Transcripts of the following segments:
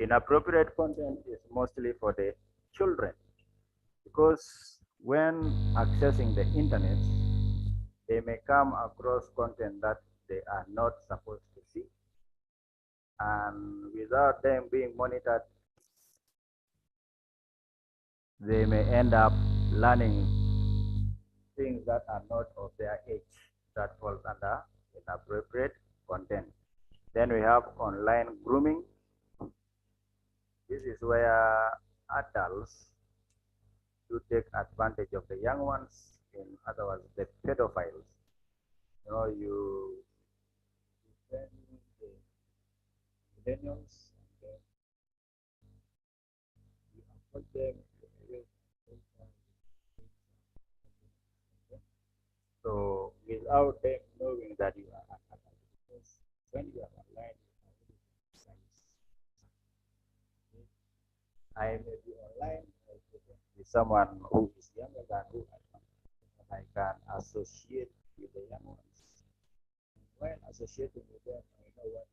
Inappropriate content is mostly for the children because when accessing the internet, they may come across content that they are not supposed to see. And without them being monitored, they may end up learning things that are not of their age that falls under inappropriate content. Then we have online grooming. This is where adults do take advantage of the young ones. In other words, the pedophiles. You send the millennials and then you approach them to arrange. So without them knowing that you are an adult, because when you are online, I may be online with someone who is younger than who I am, and I can associate with the young ones. When associating with them, I know what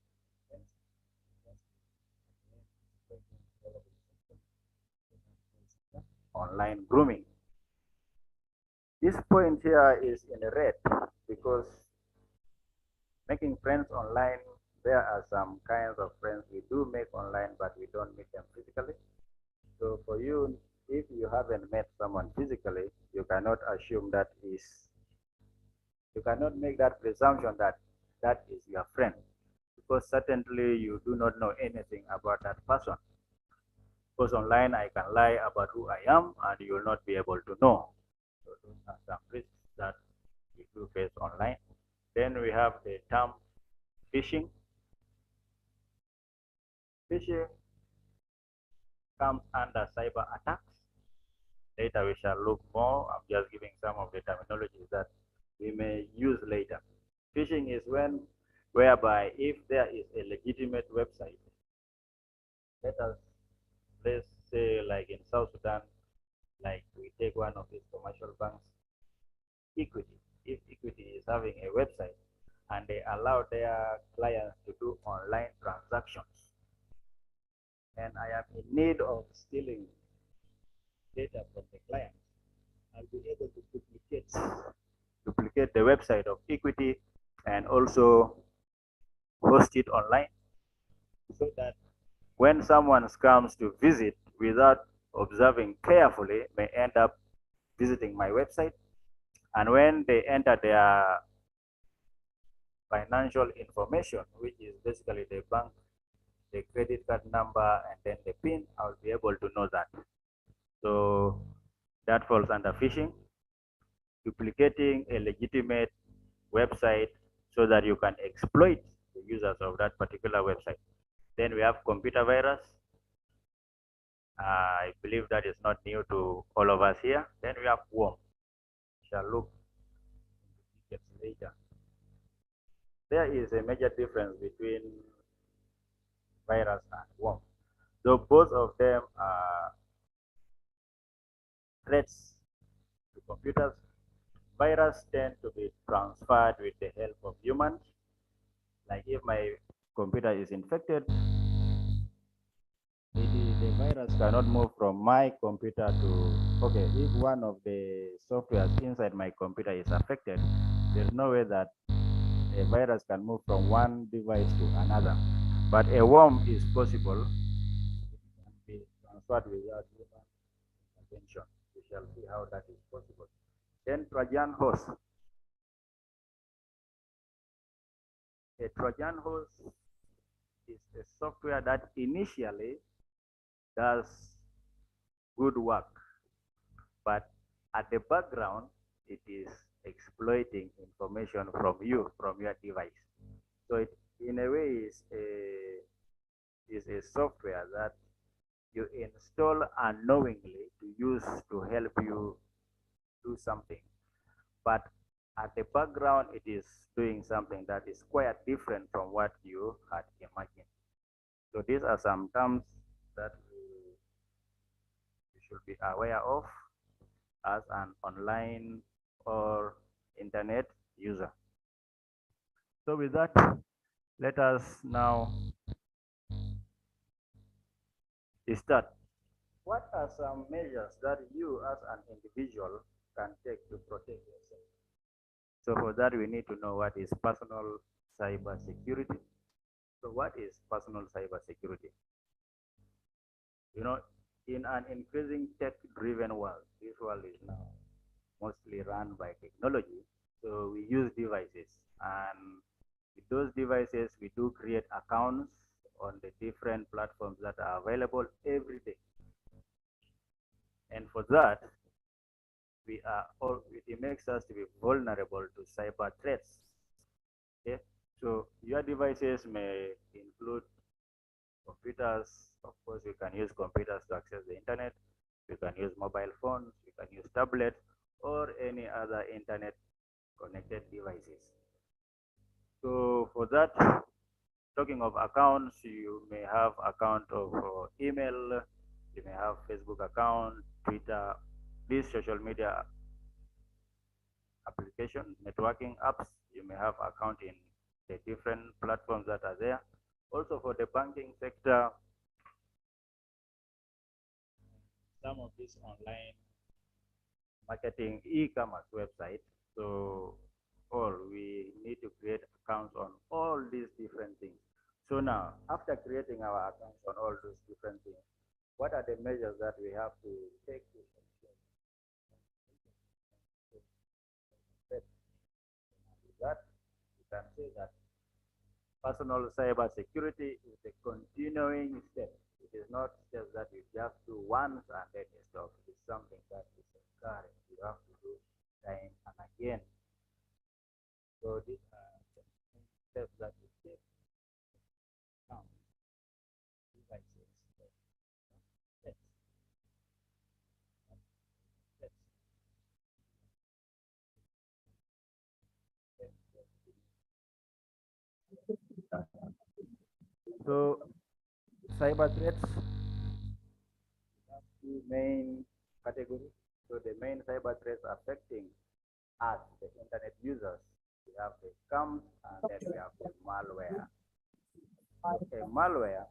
online grooming. This point here is in red because making friends online, there are some kinds of friends we do make online, but we don't meet them physically. So for you, if you haven't met someone physically, you cannot assume you cannot make that presumption that that is your friend, because certainly you do not know anything about that person. Because online I can lie about who I am and you will not be able to know. So those are some risks that we do face online. Then we have the term phishing. Phishing comes under cyber attacks. Later we shall look more. I'm just giving some of the terminologies that we may use later. Phishing is whereby if there is a legitimate website, let's say like in South Sudan, like we take one of these commercial banks, Equity. If Equity is having a website and they allow their clients to do online transactions, and I am in need of stealing data from the client, I'll be able to duplicate the website of Equity and also host it online so that when someone comes to visit without observing carefully may end up visiting my website, and when they enter their financial information, which is basically the bank, the credit card number, and then the PIN, I'll be able to know that. So that falls under phishing, duplicating a legitimate website so that you can exploit the users of that particular website. Then we have computer virus. I believe that is not new to all of us here. Then we have worm. We shall look into details later. There is a major difference between virus and worm. So both of them are threats to computers. Viruses tend to be transferred with the help of humans. Like if my computer is infected, the virus cannot move from my computer to, okay, if one of the softwares inside my computer is affected, there's no way that a virus can move from one device to another. But a worm is possible. It can be transferred without human intervention. We shall see how that is possible. Then Trojan horse. A Trojan horse is a software that initially does good work, but at the background, it is exploiting information from you, from your device. So it, in a way, is a software that you install unknowingly to use to help you do something. But at the background, it is doing something that is quite different from what you had imagined. So these are some terms that you should be aware of as an online or internet user. So with that, let us now start. What are some measures that you as an individual can take to protect yourself? So for that, we need to know what is personal cyber security. So what is personal cyber security? You know, in an increasing tech-driven world, this world is now mostly run by technology. So we use devices, and with those devices, we do create accounts on the different platforms that are available every day. And for that, it makes us to be vulnerable to cyber threats. Okay, so your devices may include computers. Of course, you can use computers to access the internet. You can use mobile phones. You can use tablets or any other internet connected devices. So for that, talking of accounts, you may have account of email. You may have Facebook account, Twitter, these social media application, networking apps. You may have account in the different platforms that are there. Also for the banking sector, some of these online marketing e-commerce websites. So all we need to create accounts on all these different things. So now, after creating our accounts on all those different things, what are the measures that we have to take to ensure that? You can say that personal cyber security is a continuing step. It is not just that you just do once and then you stop. It is something that is recurring. You have to do time and again. So these are the steps that you take now. Devices. Steps. Steps. So cyber threats have two main categories. So the main cyber threats affecting us, the internet users, we have the scams and then we have the malware. Okay, malware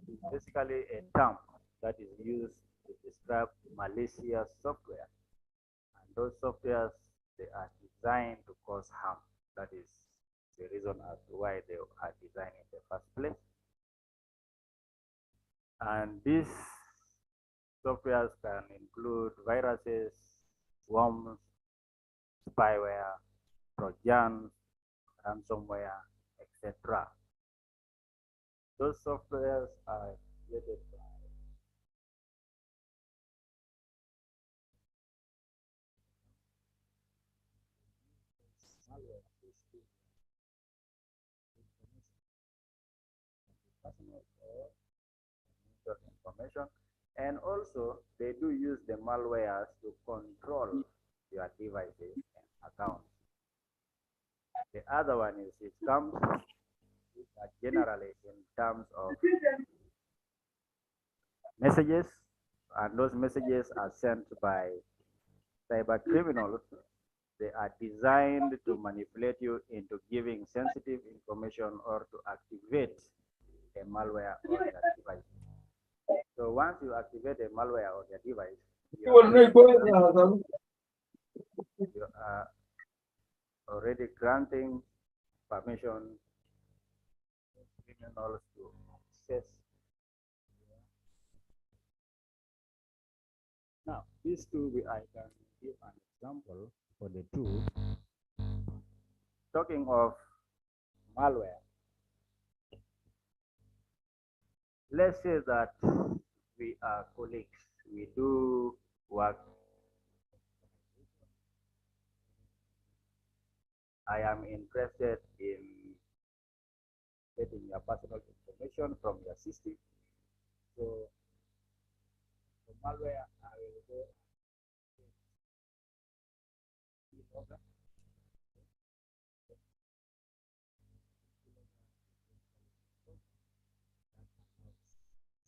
is basically a term that is used to describe malicious software. And those softwares, they are designed to cause harm. That is the reason as to why they are designed in the first place. And these softwares can include viruses, worms, spyware, trojans, ransomware, etc. Those softwares are created by malware to personal or information, and also they do use the malwares to control your devices and accounts. The other one is it comes generally in terms of messages, and those messages are sent by cyber criminals. They are designed to manipulate you into giving sensitive information or to activate a malware on your device. So once you activate a malware on your device, you are already granting permission to criminals to access. Now, these two, I can give an example for the two. Talking of malware, let's say that we are colleagues. We do work. I am interested in getting your personal information from your system. So for malware, I will go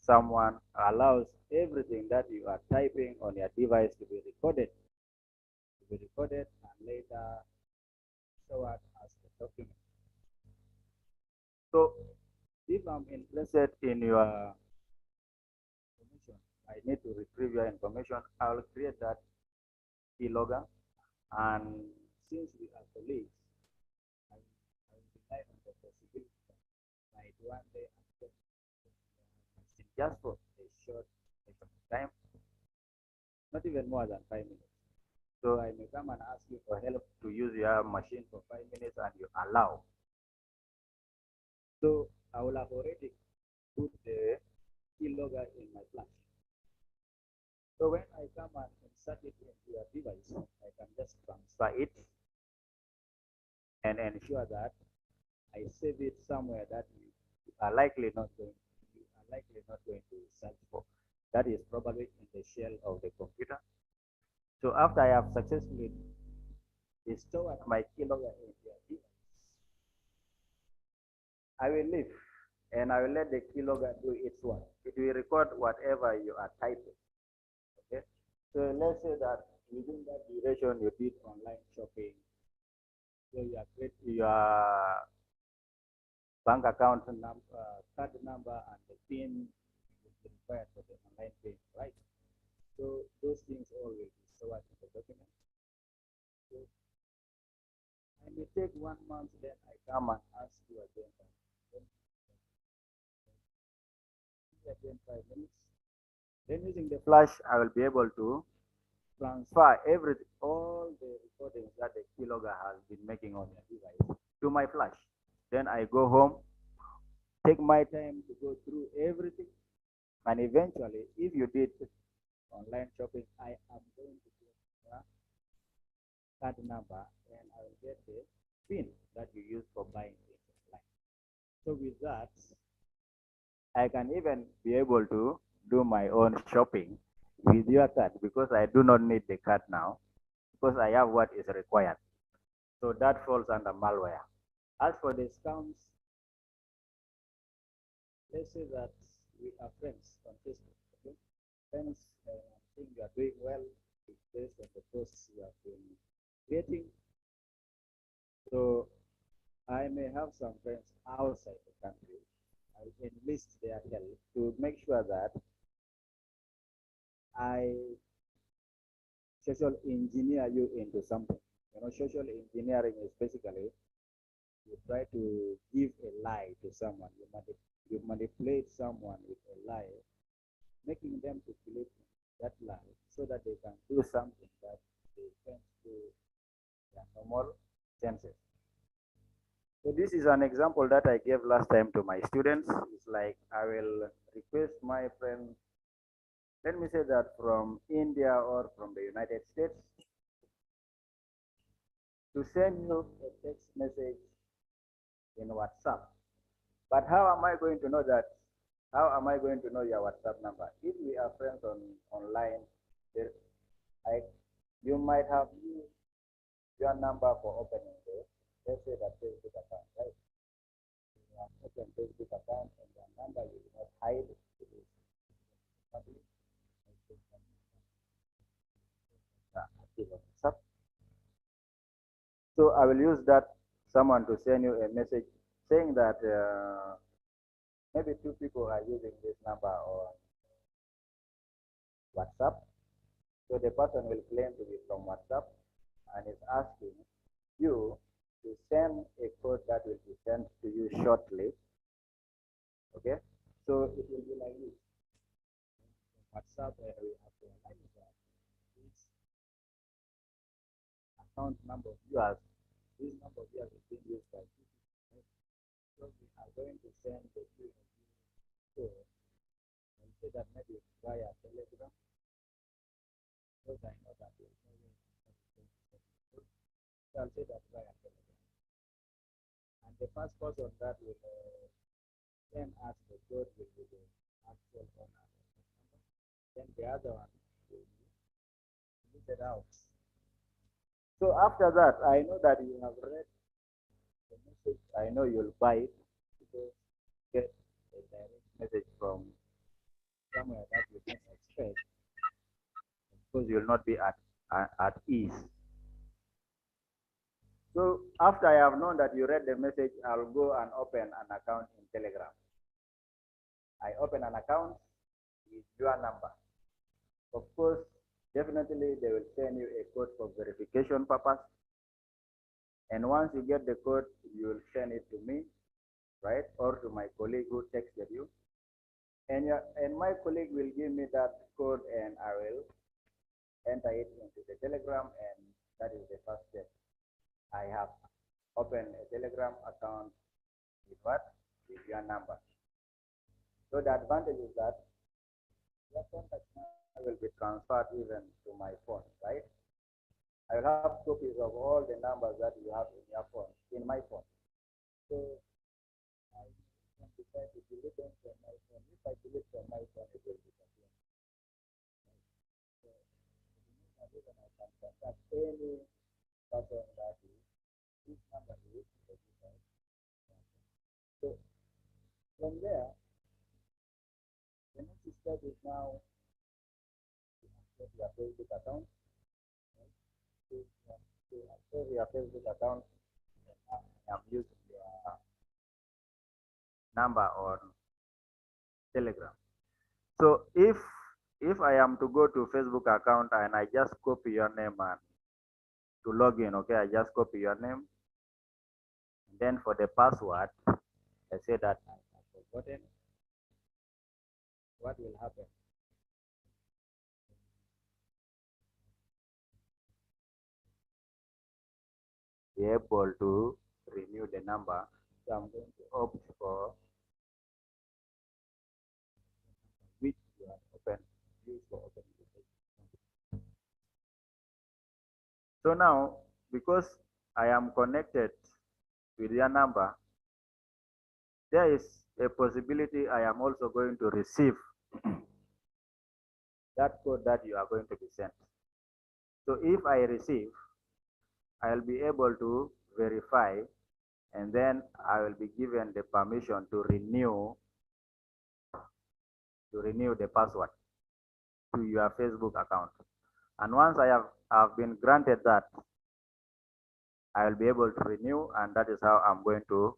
someone allows everything that you are typing on your device to be recorded and later stored as a document. So If I'm interested in your information, I need to retrieve your information. I'll create that keylogger, and since we are colleagues, I will rely on the possibility that might one day accept just for a short session of time, not even more than 5 minutes. So I may come and ask you for help to use your machine for 5 minutes, and you allow. So I will have already put the keylogger in my flash. So when I come and insert it into your device, I can just transfer it and ensure that I save it somewhere that you are likely not going to search for. That is probably in the shell of the computer. So after I have successfully stored my keylogger in your device, I will leave and I will let the keylogger do its work. It will record whatever you are typing. Okay. So let's say that within that duration you did online shopping. So your bank account number, card number, and the PIN will be required for the online payment, right? So those things all will be stored in the document. So I may take 1 month, then I come and ask you again. Again 5 minutes. Then using the flash, I will be able to transfer all the recordings that the keylogger has been making on your device to my flash. Then I go home, take my time to go through everything, and eventually, if you did online shopping, I am going to get the card number and I will get the PIN that you use for buying things online. So with that, I can even be able to do my own shopping with your card because I do not need the card now because I have what is required. So that falls under malware. As for the scams, let's say that we are friends on Facebook. Okay? Friends, I think you are doing well based on the posts you have been creating. So I may have some friends outside the country. I enlist their help to make sure that I social engineer you into something. Social engineering is basically you try to give a lie to someone. You manipulate someone with a lie, making them to believe that lie so that they can do something that they can't do their normal senses. So this is an example that I gave last time to my students. It's like I will request my friend, let me say that from India or from the United States, to send you a text message in WhatsApp. But how am I going to know that? How am I going to know your WhatsApp number? If we are friends online, there, I, you might have used your number for opening the, let's say that Facebook account, right? You have opened Facebook account and your number you will not hide. It is public. Active on WhatsApp. So I will use that someone to send you a message saying that maybe two people are using this number on WhatsApp. So the person will claim to be from WhatsApp and is asking you to send a code that will be sent to you shortly. Okay? So it will be like this. WhatsApp, we have to analyze that this account number of yours, this number of yours is being used by people. Right? So we are going to send the code and say that maybe via Telegram. Because I know that there's no way so I'll say that via Telegram. And the first person that will then ask the code will be the actual owner. Then the other one will be it out. So after that, I know that you have read the message. I know you'll buy it because you get a direct message from somewhere that you didn't expect because you'll not be at ease. So after I have known that you read the message, I'll go and open an account in Telegram. I open an account with your number. Of course, definitely they will send you a code for verification purpose. And once you get the code, you will send it to me, right? Or to my colleague who texted you. And my colleague will give me that code and I will enter it into the Telegram, and that is the first step. I have opened a Telegram account with what? With your number. So the advantage is that your contact number will be transferred even to my phone, right? I will have copies of all the numbers that you have in your phone, in my phone. So I can decide to delete them from my phone. If I delete from my phone, it will disappear. So even I can contact any person that is this number is registered. So from there, the next step is now to access your Facebook account. Right? To access your Facebook account, I am using your number on Telegram. So if I am to go to Facebook account and I just copy your name and to log in, okay, I just copy your name. And then for the password, I say that I have forgotten. What will happen? Be able to renew the number. So I'm going to opt for which you have opened, use for opening the page. So now, because I am connected with your number, there is a possibility I am also going to receive that code that you are going to be sent. So if I receive, I'll be able to verify, and then I will be given the permission to renew the password to your Facebook account. And once I have been granted that, I will be able to renew, and that is how I'm going to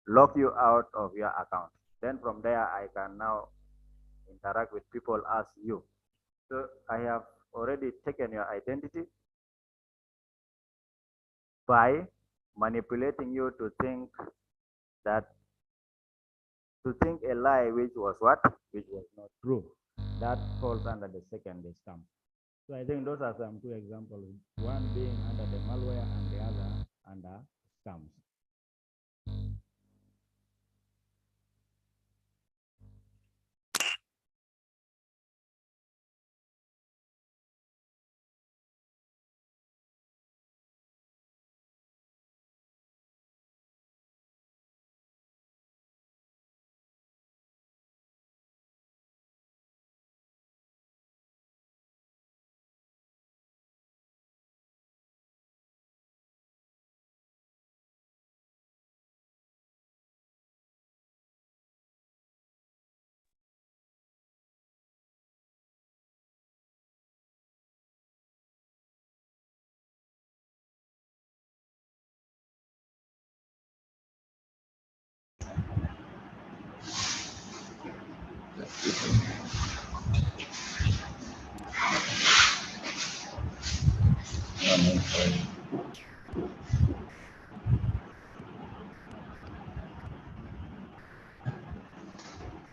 lock you out of your account. Then from there, I can now interact with people as you. So I have already taken your identity by manipulating you to think a lie, which was what? Which was not true. That falls under the second scam. So I think those are some two examples, one being under the malware and the other under scams.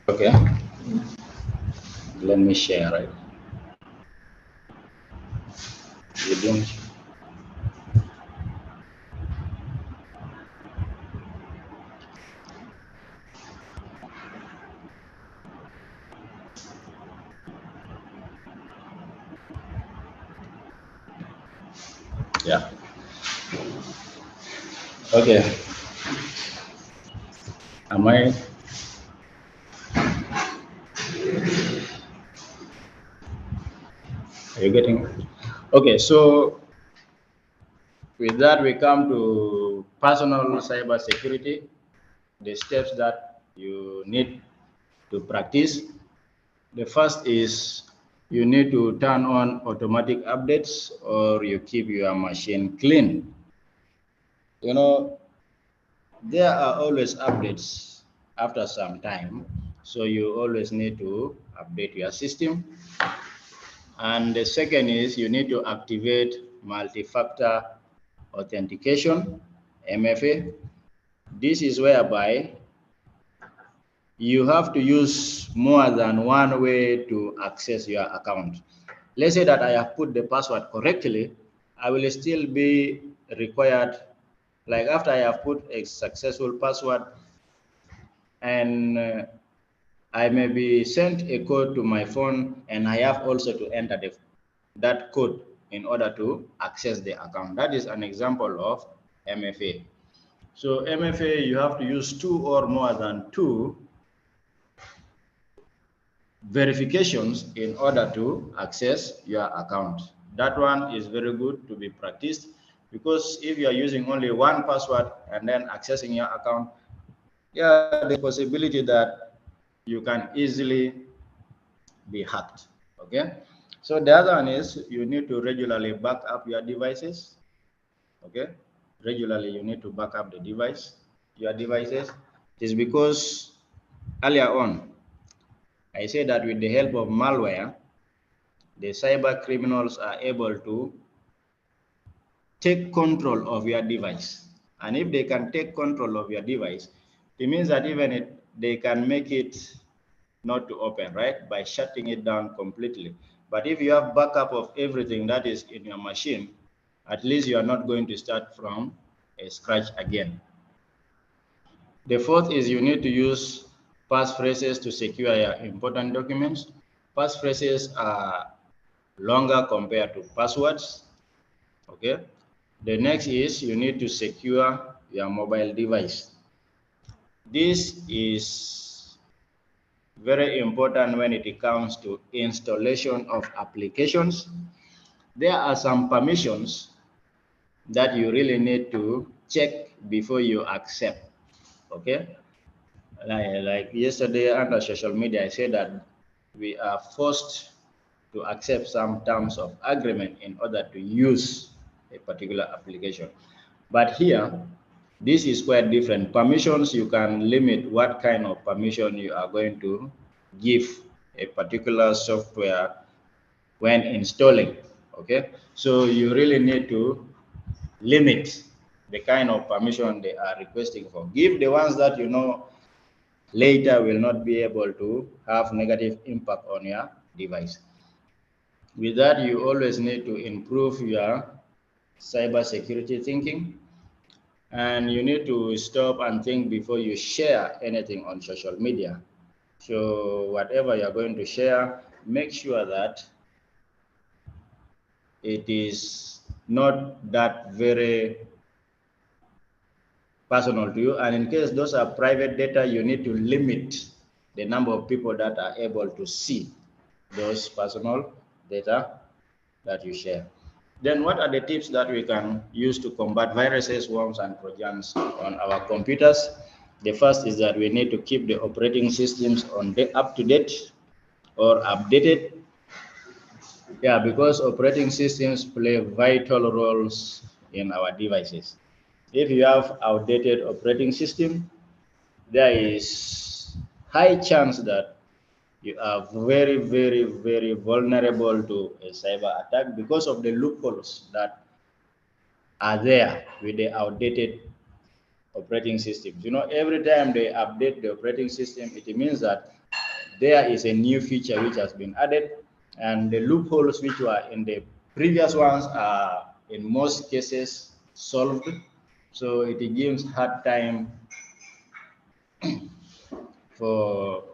Okay, let me share it. You don't. Yeah. Okay. Am I? Are you getting? Okay. So with that, we come to personal cyber security. The steps that you need to practice. The first is you need to turn on automatic updates or you keep your machine clean. You know, there are always updates after some time, So you always need to update your system. And the second is you need to activate multi-factor authentication, MFA. This is whereby you have to use more than one way to access your account. Let's say that I have put the password correctly, I will still be required, like after I have put a successful password, and I may be sent a code to my phone, and I have also to enter that code in order to access the account. That is an example of MFA. So MFA, you have to use two or more than two verifications in order to access your account. That one is very good to be practiced, because if you are using only one password and then accessing your account, yeah, there's possibility that you can easily be hacked. Okay, so the other one is you need to regularly back up your devices. Okay, regularly you need to back up your devices. It is because earlier on I said that with the help of malware, the cyber criminals are able to take control of your device. And if they can take control of your device, it means that they can make it not to open, right? By shutting it down completely. But if you have backup of everything that is in your machine, at least you are not going to start from a scratch again. The fourth is you need to use passphrases to secure your important documents. Passphrases are longer compared to passwords. Okay. The next is you need to secure your mobile device. This is very important when it comes to installation of applications. There are some permissions that you really need to check before you accept. Okay. Like yesterday under social media, I said that we are forced to accept some terms of agreement in order to use a particular application. But here, this is quite different. Permissions, you can limit what kind of permission you are going to give a particular software when installing. Okay, so you really need to limit the kind of permission they are requesting for. Give the ones that you know later will not be able to have negative impact on your device. With that, you always need to improve your cyber security thinking, and you need to stop and think before you share anything on social media. So whatever you're going to share, make sure that it is not that very personal to you. And in case those are private data, you need to limit the number of people that are able to see those personal data that you share. Then what are the tips that we can use to combat viruses, worms, and trojans on our computers? The first is that we need to keep the operating systems up to date or updated. Yeah, because operating systems play vital roles in our devices. If you have outdated operating system, there is high chance that you are very, very, very vulnerable to a cyber attack because of the loopholes that are there with the outdated operating systems. You know, every time they update the operating system, it means that there is a new feature which has been added, and the loopholes which were in the previous ones are in most cases solved. So it gives hard time for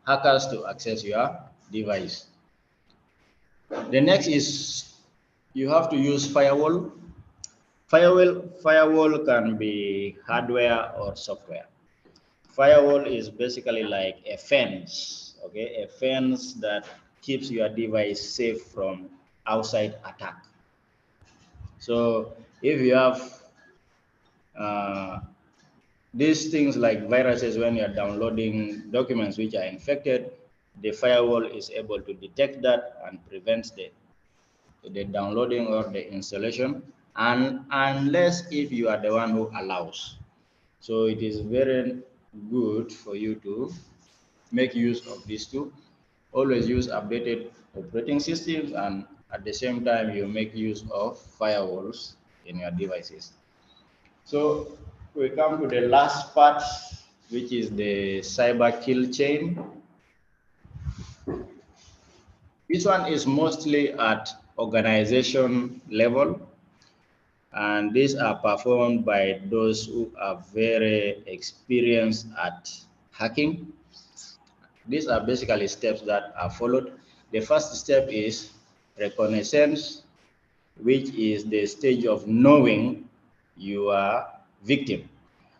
hackers to access your device. The next is you have to use firewall. Firewall can be hardware or software. Firewall is basically like a fence, okay, a fence that keeps your device safe from outside attack. So if you have uh, these things like viruses, when you're downloading documents which are infected, the firewall is able to detect that and prevents the downloading or the installation, and unless if you are the one who allows. So it is very good for you to make use of these two. Always use updated operating systems, and at the same time you make use of firewalls in your devices. So we come to the last part, which is the cyber kill chain. This one is mostly at organization level, and these are performed by those who are very experienced at hacking. These are basically steps that are followed. The first step is reconnaissance, which is the stage of knowing your victim.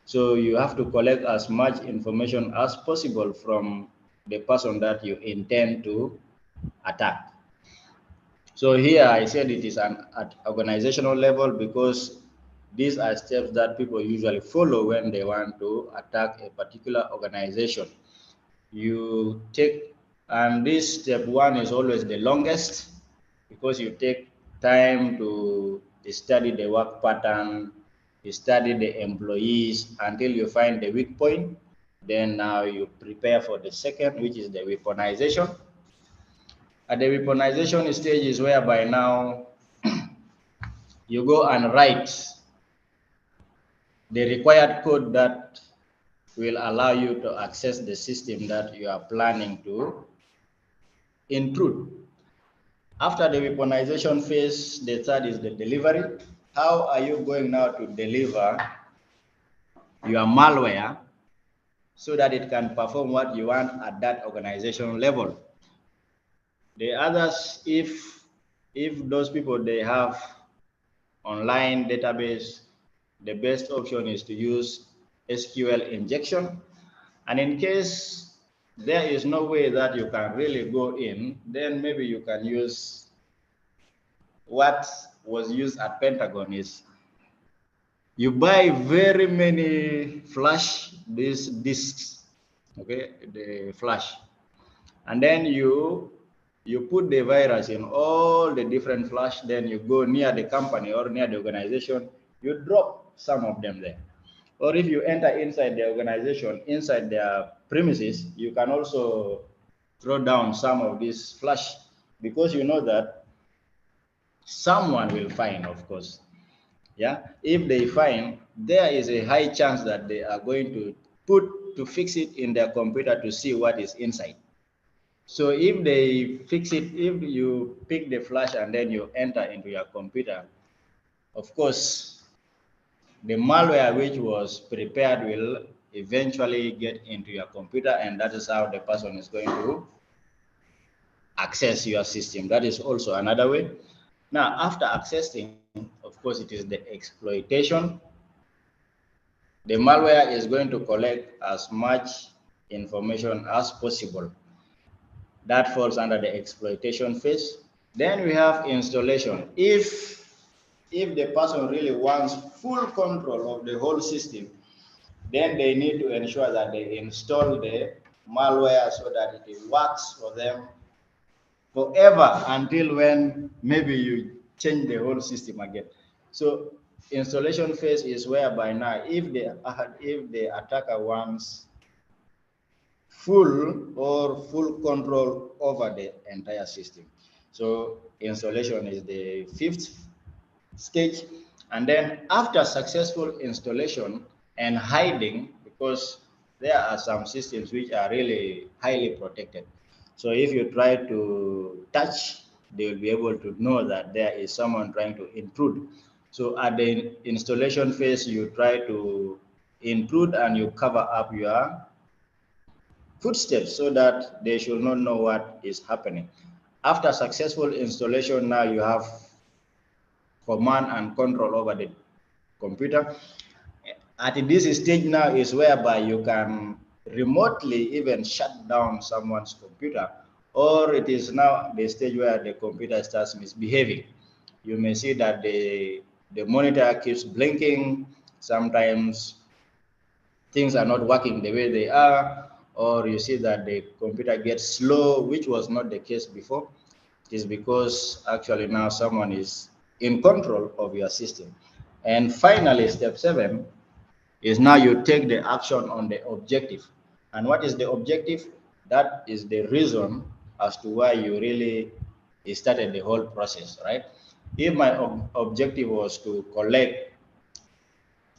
So you have to collect as much information as possible from the person that you intend to attack. So here I said it is at organizational level because these are steps that people usually follow when they want to attack a particular organization. You take, and this step one is always the longest because you take time to study the work pattern, you study the employees until you find the weak point. Then now you prepare for the second, which is the weaponization. At the weaponization stage is whereby now you go and write the required code that will allow you to access the system that you are planning to intrude. After the weaponization phase, the third is the delivery. How are you going now to deliver your malware so that it can perform what you want at that organization level? The others, if those people they have online database, the best option is to use SQL injection. And in case there is no way that you can really go in, then maybe you can use what was used at Pentagon is you buy very many flash these disks, okay, the flash, and then you put the virus in all the different flash, then you go near the company or near the organization, you drop some of them there. Or if you enter inside the organization, inside their premises, you can also throw down some of these flash because you know that someone will find, of course. Yeah, if they find, there is a high chance that they are going to fix it in their computer to see what is inside. So if they fix it, if you pick the flash and then you enter into your computer, of course, the malware which was prepared will eventually get into your computer, and that is how the person is going to access your system. That is also another way. Now, after accessing, of course, it is the exploitation. The malware is going to collect as much information as possible. That falls under the exploitation phase. Then we have installation. If the person really wants full control of the whole system, then they need to ensure that they install the malware so that it works for them forever until when maybe you change the whole system again. So installation phase is whereby now if the attacker wants full control over the entire system. So installation is the fifth stage. And then after successful installation and hiding, because there are some systems which are really highly protected. So if you try to touch, they will be able to know that there is someone trying to intrude. So at the installation phase, you try to intrude and you cover up your footsteps so that they should not know what is happening. After successful installation, now you have command and control over the computer. At this stage now is whereby you can remotely even shut down someone's computer, or it is now the stage where the computer starts misbehaving. You may see that the monitor keeps blinking. Sometimes things are not working the way they are, or you see that the computer gets slow, which was not the case before. It is because actually now someone is in control of your system. And finally, step 7 is now you take the action on the objective. And what is the objective? That is the reason as to why you really started the whole process, right? If my objective was to collect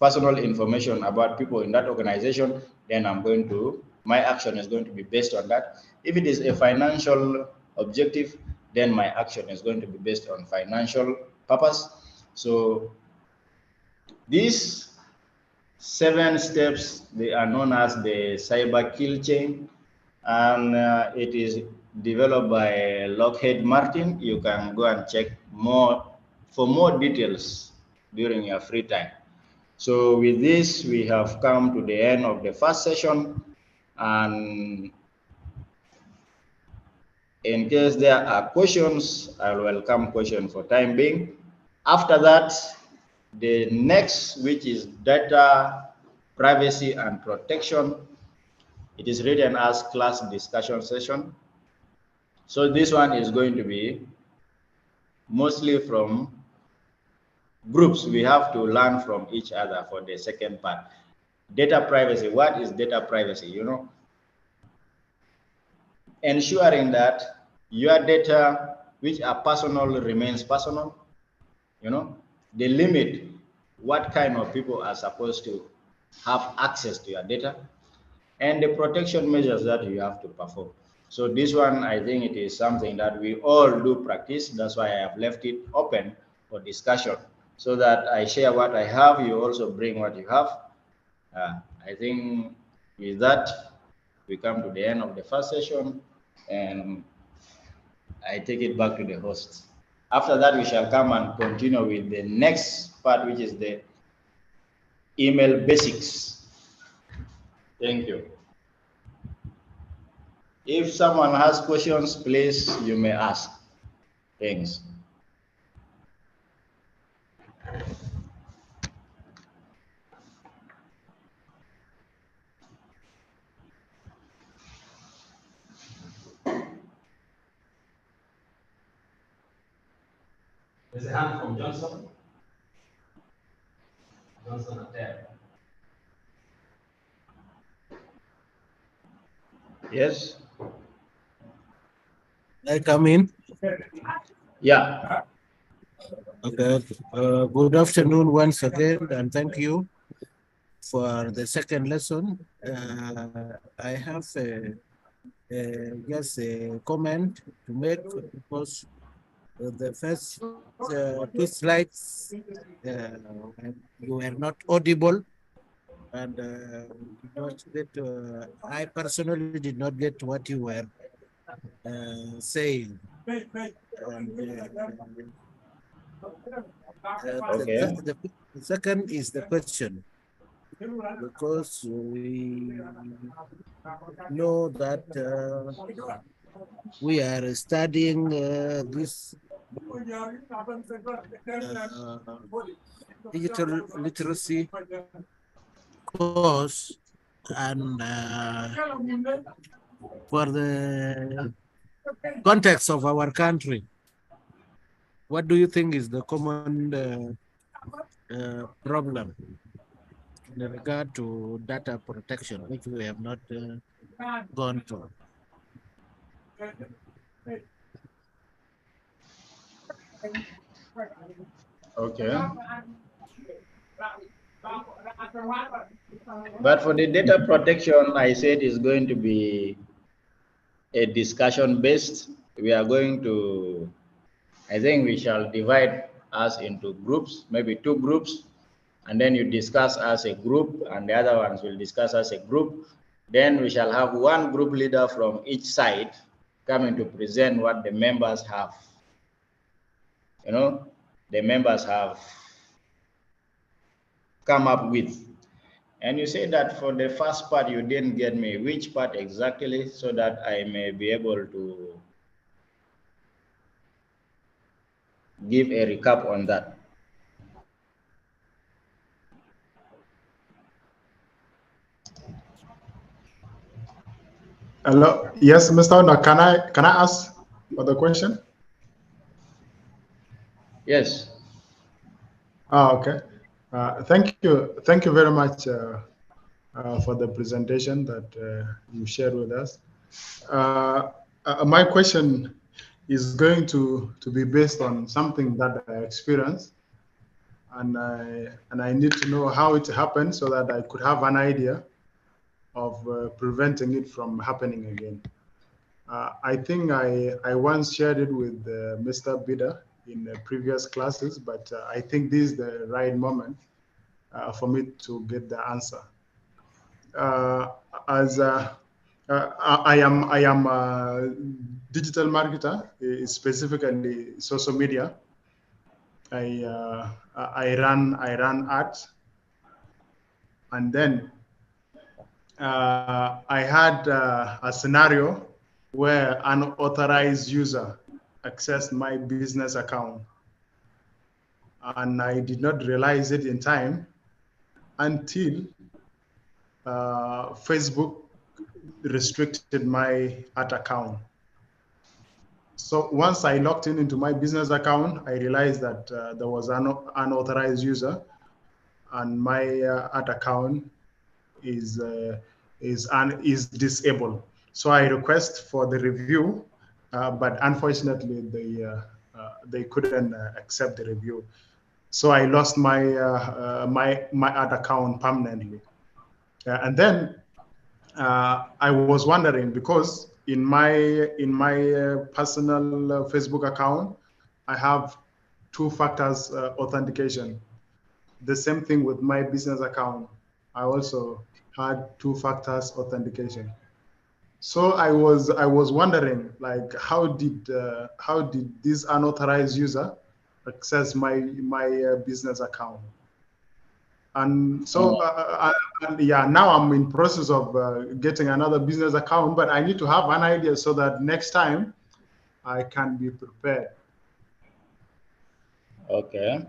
personal information about people in that organization, then my action is going to be based on that. If it is a financial objective, then my action is going to be based on financial purpose. So these 7 steps, they are known as the cyber kill chain, and it is developed by Lockheed Martin. You can go and check more for more details during your free time. So with this, we have come to the end of the first session, and in case there are questions, I'll welcome questions for time being. After that, the next, which is data privacy and protection, it is written as class discussion session. So this one is going to be mostly from groups. We have to learn from each other for the second part. Data privacy. What is data privacy? You know, ensuring that your data, which are personal, remains personal. You know, the limit, what kind of people are supposed to have access to your data, and the protection measures that you have to perform. So this one, I think it is something that we all do practice. That's why I have left it open for discussion, so that I share what I have, you also bring what you have. I think with that, we come to the end of the first session, and I take it back to the host. After that, we shall come and continue with the next part, which is the email basics. Thank you. If someone has questions, please, you may ask. Thanks. There's a hand from Johnson. Johnson Attack. Yes. I come in? Yeah. Okay. Good afternoon once again, and thank you for the second lesson. I have just a comment to make because the first 2 slides you were not audible, and did not get, I personally did not get what you were saying. And, Okay. the second is the question, because we know that we are studying this digital literacy course, and for the context of our country, what do you think is the common problem in regard to data protection, which we have not gone to? Okay. But for the data protection, I said it's going to be a discussion based. We are going to, I think we shall divide us into groups, maybe 2 groups, and then you discuss as a group, and the other ones will discuss as a group. Then we shall have 1 group leader from each side coming to present what the members have, the members have come up with. And you say that for the first part, you didn't get me. Which part exactly, so that I may be able to give a recap on that? Hello. Yes, Mr. Honor, can I ask for the question? Yes. Okay. Thank you very much for the presentation that you shared with us. My question is going to be based on something that I experienced, and I need to know how it happened so that I could have an idea of preventing it from happening again. I think I once shared it with Mr. Bida in previous classes, but I think this is the right moment for me to get the answer. Uh, as I am a digital marketer, specifically social media. I run ads, and then I had a scenario where an authorized user accessed my business account, and I did not realize it in time until Facebook restricted my ad account. So once I logged into my business account, I realized that there was an unauthorized user, and my ad account is is disabled. So I request for the review, but unfortunately they couldn't accept the review. So I lost my ad account permanently. And then I was wondering, because in my personal Facebook account, I have two factors authentication. The same thing with my business account. I also had two factors authentication. So I was wondering, like, how did this unauthorized user access my business account? And so yeah, now I'm in process of getting another business account, but I need to have an idea so that next time I can be prepared. Okay.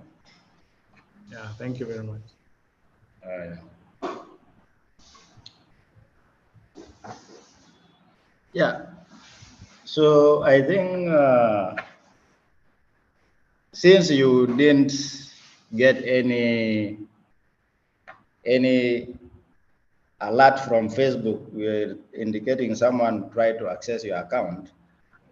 Yeah, thank you very much. Yeah. So I think since you didn't get any alert from Facebook indicating someone tried to access your account,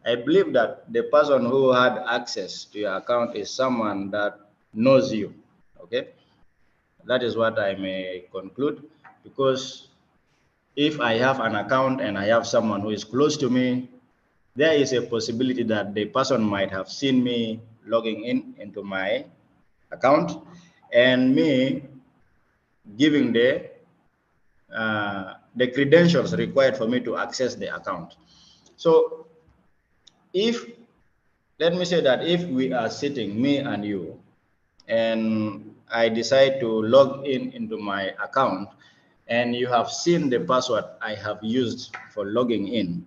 I believe that the person who had access to your account is someone that knows you. Okay, that is what I may conclude, because if I have an account and I have someone who is close to me, there is a possibility that the person might have seen me logging into my account, and me giving the credentials required for me to access the account. So if, let me say that if we are sitting, me and you, and I decide to log into my account, and you have seen the password I have used for logging in,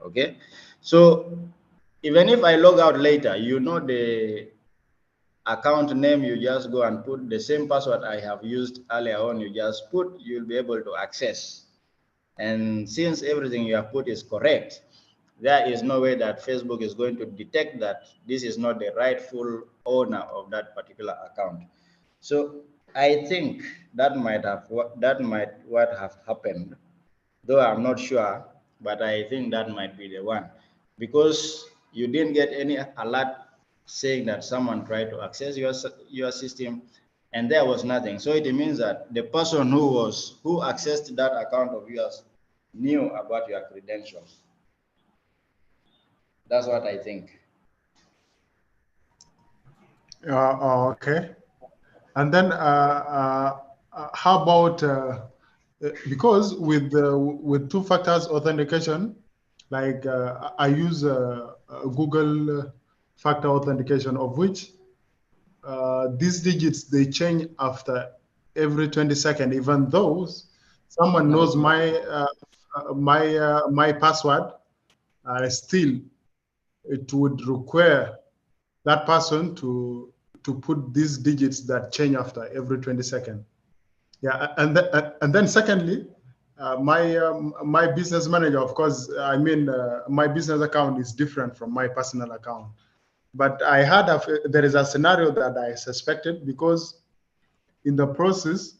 okay? So even if I log out later, you know the account name, you just go and put the same password I have used earlier on, you just put, you'll be able to access. And since everything you have put is correct, there is no way that Facebook is going to detect that this is not the rightful owner of that particular account. So I think that might what have happened, though I'm not sure, but I think that might be the one, because you didn't get any alert saying that someone tried to access your system, and there was nothing. So it means that the person who accessed that account of yours knew about your credentials. That's what I think. Okay. And then how about because with two factors authentication, like I use Google factor authentication, of which these digits, they change after every 20 seconds, even though someone knows my password, still it would require that person to put these digits that change after every 20 seconds. Yeah, and then secondly, my business manager, of course, I mean, my business account is different from my personal account. But I had there is a scenario that I suspected, because in the process,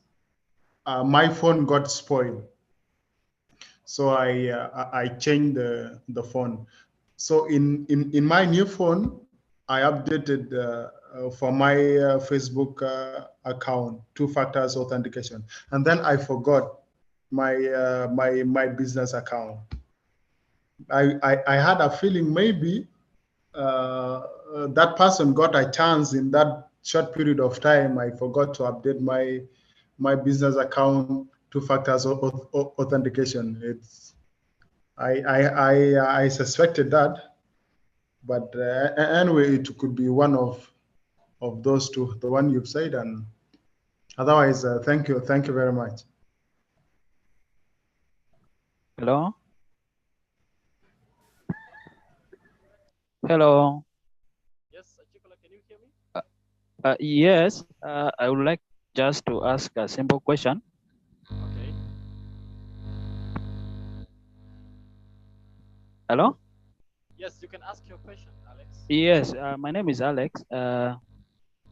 my phone got spoiled. So I changed the phone. So in my new phone, I updated for my Facebook account, two factors authentication, and then I forgot my business account. I had a feeling maybe that person got a chance in that short period of time. I forgot to update my business account, two factors authentication. It's I suspected that, but anyway, it could be one of those two, the one you've said, and otherwise, thank you very much. Hello. Hello. Yes, Chikola, can you hear me? Yes, I would like just to ask a simple question. Okay. Hello? Yes, you can ask your question, Alex. Yes, my name is Alex.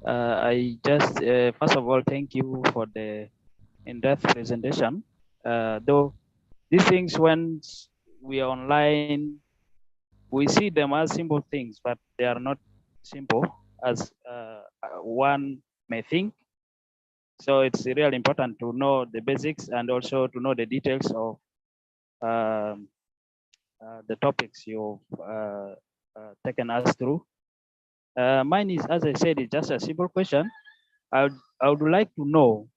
I just, first of all, thank you for the in-depth presentation. Though these things, when we are online, we see them as simple things, but they are not simple as one may think. So it's really important to know the basics and also to know the details of the topics you've taken us through. Mine is, as I said, it's just a simple question. I would like to know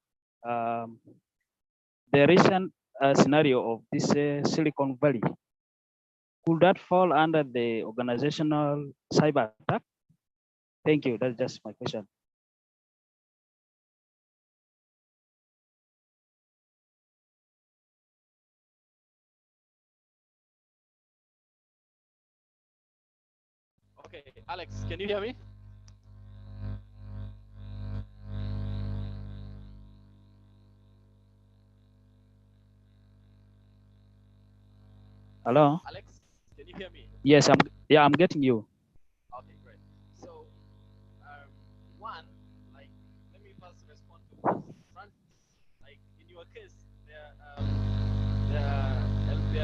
the recent scenario of this Silicon Valley. Could that fall under the organizational cyber attack? Thank you. That's just my question. Okay, Alex, can you hear me? Hello? Alex, can you hear me? Yes, I'm getting you. Okay, great. So, one, like, let me first respond to Francis. Like, in your case, there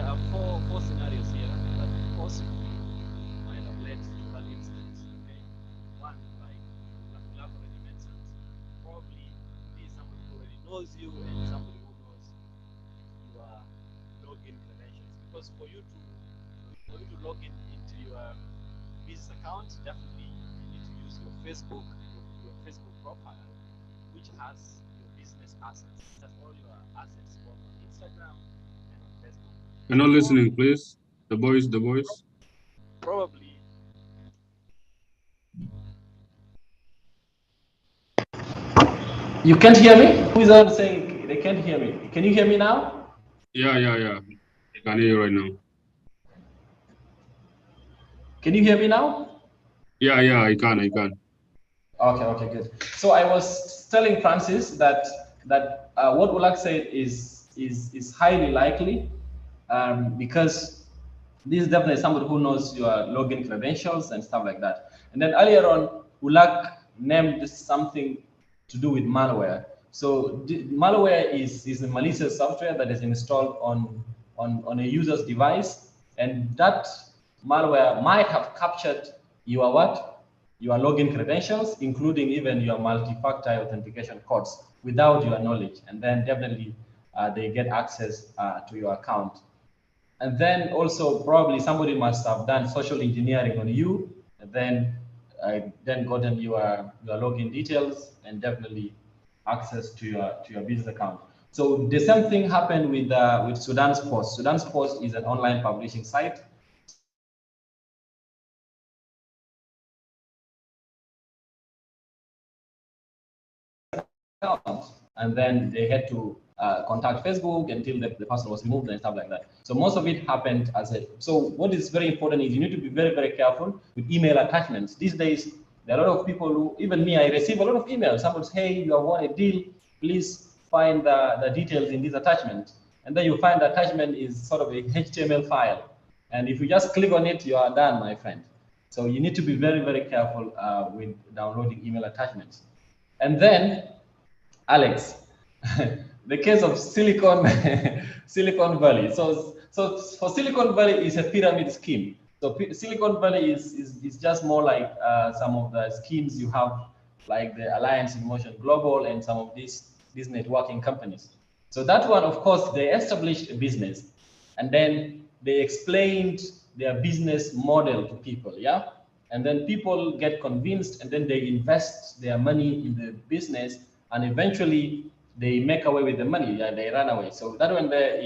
are four scenarios here that possibly might have led to that instance. Okay, one, like you have already mentioned, probably be somebody who already knows you and somebody who knows your login credentials. Because for you to log into your business account, definitely you need to use your Facebook profile, which has your business assets. It has all your assets both on Instagram and on Facebook. You're not listening, please. The voice. Probably. You can't hear me? Who is on saying they can't hear me? Can you hear me now? Yeah. I can hear you right now. Can you hear me now? Yeah, I can. Okay, good. So I was telling Francis that what Ulak said is highly likely because this is definitely somebody who knows your login credentials and stuff like that. And then earlier on, Ulak named something to do with malware. So malware is a malicious software that is installed on a user's device, and that malware might have captured your your login credentials, including even your multi-factor authentication codes without your knowledge. And then definitely they get access to your account. And then also probably somebody must have done social engineering on you, and then gotten your login details and definitely access to your business account. So the same thing happened with Sudan's Post. Sudan's Post is an online publishing site. And then they had to contact Facebook until the person was removed and stuff like that. So most of it happened so what is very important is you need to be very, very careful with email attachments. These days, there are a lot of people who, even me, I receive a lot of emails. Someone says, hey, you have won a deal, please find the details in this attachment. And then you find the attachment is sort of a HTML file. And if you just click on it, you are done, my friend. So you need to be very, very careful with downloading email attachments. And then Alex, the case of Silicon Valley. So So for Silicon Valley is a pyramid scheme. So Silicon Valley is just more like some of the schemes you have, like the Alliance in Motion Global and some of these networking companies. So that one, of course, they established a business, and then they explained their business model to people, yeah? And then people get convinced, and then they invest their money in the business, and eventually they make away with the money, yeah, they run away. So that one there,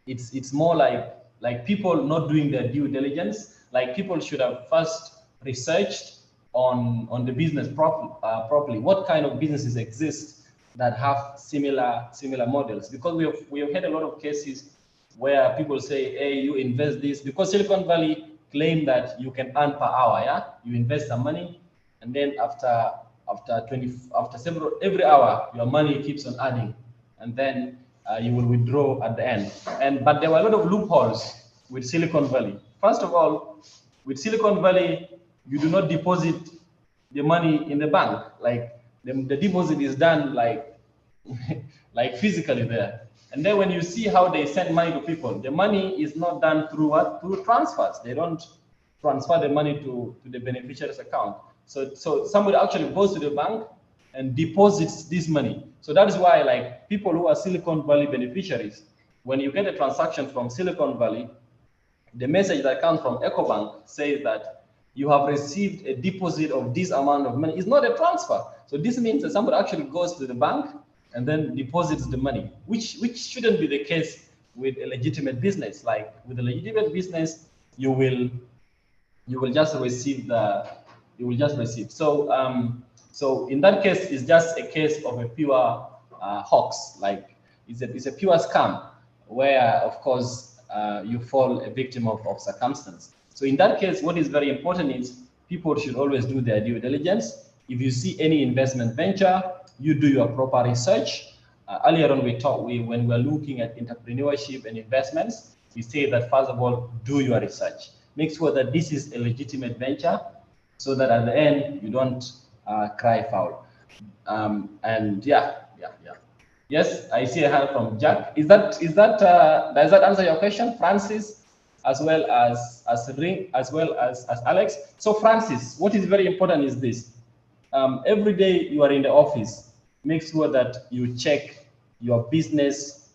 it's more like people not doing their due diligence. Like people should have first researched on the business properly. What kind of businesses exist that have similar models? Because we have had a lot of cases where people say, hey, you invest this, because Silicon Valley claim that you can earn per hour, yeah? You invest some money, and then after every hour, your money keeps on adding, and then you will withdraw at the end. But there were a lot of loopholes with Silicon Valley. First of all, with Silicon Valley, you do not deposit the money in the bank. Like the deposit is done like like physically there. And then when you see how they send money to people, the money is not done through what? Through transfers. They don't transfer the money to the beneficiary's account. So somebody actually goes to the bank and deposits this money. So that is why, like, people who are Silicon Valley beneficiaries, when you get a transaction from Silicon Valley, the message that comes from EcoBank says that you have received a deposit of this amount of money. It's not a transfer. So this means that somebody actually goes to the bank and then deposits the money, which shouldn't be the case with a legitimate business. Like with a legitimate business, you will just receive so in that case, it's just a case of a pure hoax. Like it's a pure scam where, of course, you fall a victim of circumstance. So in that case, what is very important is people should always do their due diligence. If you see any investment venture, you do your proper research. Earlier on, when we're looking at entrepreneurship and investments, we say that first of all, do your research. Make sure that this is a legitimate venture, so that at the end you don't cry foul. And yeah. Yes, I see a hand from Jack. Does that answer your question, Francis, as well as Ring, as well as Alex? So Francis, what is very important is this: every day you are in the office, make sure that you check your business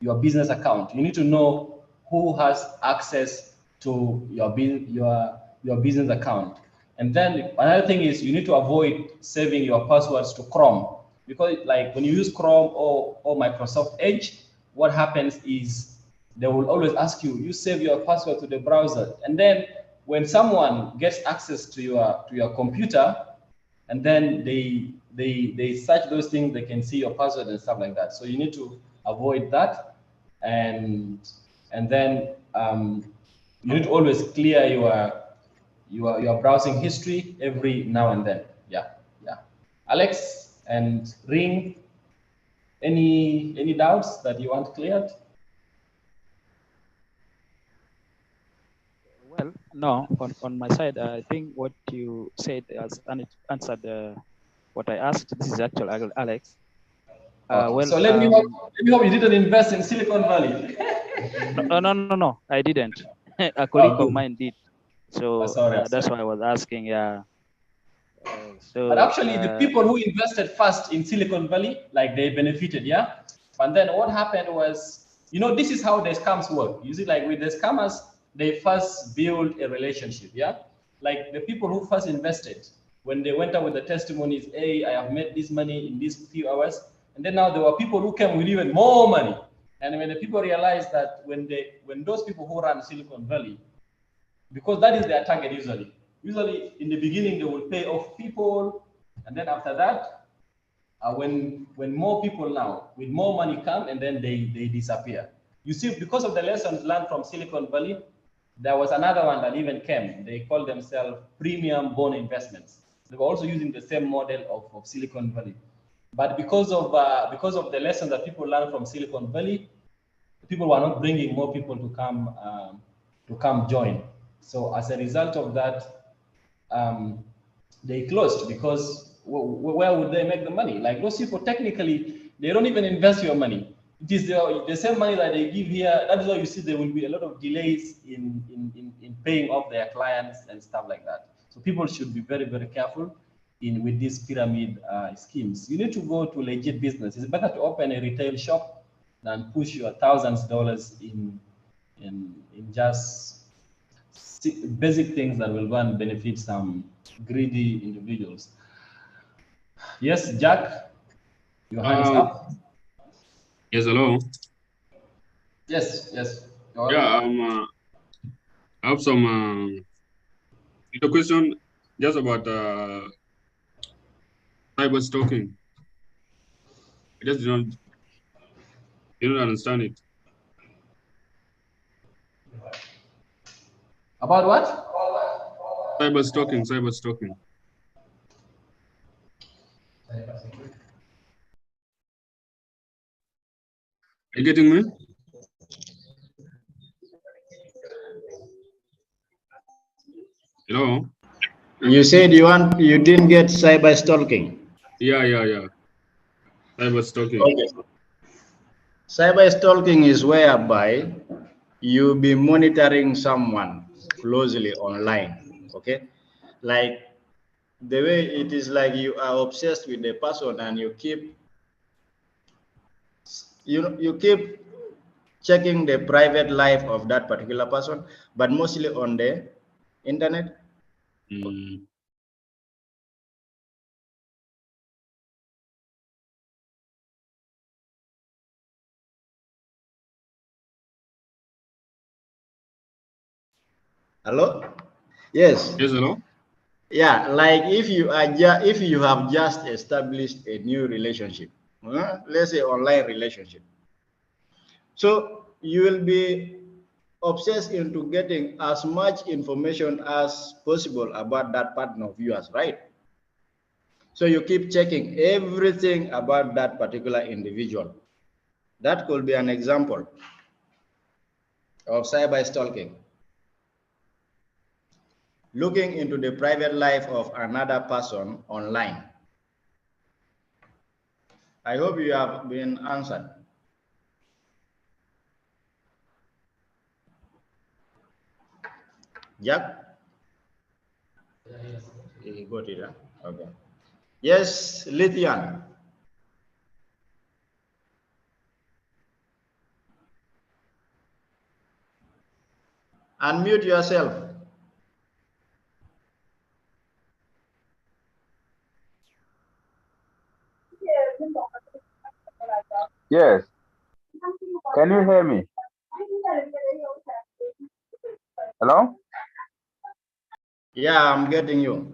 account. You need to know who has access to your business account. And then another thing is you need to avoid saving your passwords to Chrome, because like when you use Chrome or Microsoft Edge, what happens is they will always ask you save your password to the browser. And then when someone gets access to your computer, and then they search those things, they can see your password and stuff like that. So you need to avoid that, and then you need to always clear your browsing history every now and then. Yeah. Alex and Ring, any doubts that you want cleared? Well, no, on my side, I think what you said has answered what I asked. This is actually Alex. Okay. Well, so let me hope you didn't invest in Silicon Valley. no, I didn't. A colleague Oh, of mine did. So sorry. that's why I was asking. Yeah. But actually, the people who invested first in Silicon Valley, like they benefited, yeah. And then what happened was, this is how the scams work. You see, like with the scammers, they first build a relationship, yeah. Like the people who first invested, when they went out with the testimonies, hey, I have made this money in these few hours, and then now there were people who came with even more money. And when the people realized that when those people who run Silicon Valley, because that is their target usually. Usually in the beginning, they will pay off people. And then after that, when more people now with more money come, and then they disappear. You see, because of the lessons learned from Silicon Valley, there was another one that even came. They called themselves premium bond investments. They were also using the same model of Silicon Valley. But because of the lessons that people learned from Silicon Valley, people were not bringing more people to come join. So as a result of that, they closed, because where would they make the money? Like those people, technically, they don't even invest your money. it is the same money that they give here. That is why you see there will be a lot of delays in paying off their clients and stuff like that. So people should be very, very careful with these pyramid schemes. You need to go to legit business. It's better to open a retail shop than push your thousands of dollars in just basic things that will go and benefit some greedy individuals. Yes, Jack, your hand is up. Yes, hello. Yes, yes. Yeah, I have some the question just about cyber stalking. I just didn't understand it. About what? Cyber stalking, cyber stalking. Are you getting me? Hello? You said you didn't get cyber stalking. Yeah. Cyber stalking. Okay. Cyber stalking is whereby you be monitoring someone closely online. Okay, like the way it is like you are obsessed with the person and you keep checking the private life of that particular person, but mostly on the internet. Mm. Hello? Yes. Yes, hello? Yeah, like if you have just established a new relationship, let's say online relationship, so you will be obsessed into getting as much information as possible about that partner of yours, right? So you keep checking everything about that particular individual. That could be an example of cyber stalking. Looking into the private life of another person online. I hope you have been answered. Jack? He got it, huh? Okay. Yes, Lithian. Unmute yourself. Yes. Can you hear me? Hello? Yeah, I'm getting you.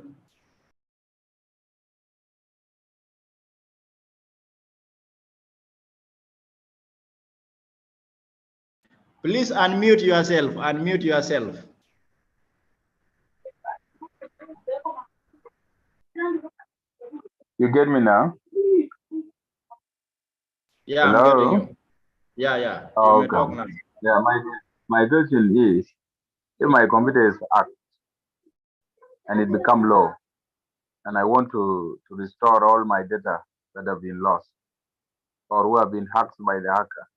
Please unmute yourself. Unmute yourself. You get me now? Yeah, I'm getting Hello? you. Yeah. You may talk Okay. now. Yeah, my question is, if my computer is hacked and it become low, and I want to restore all my data that have been lost or who have been hacked by the hacker,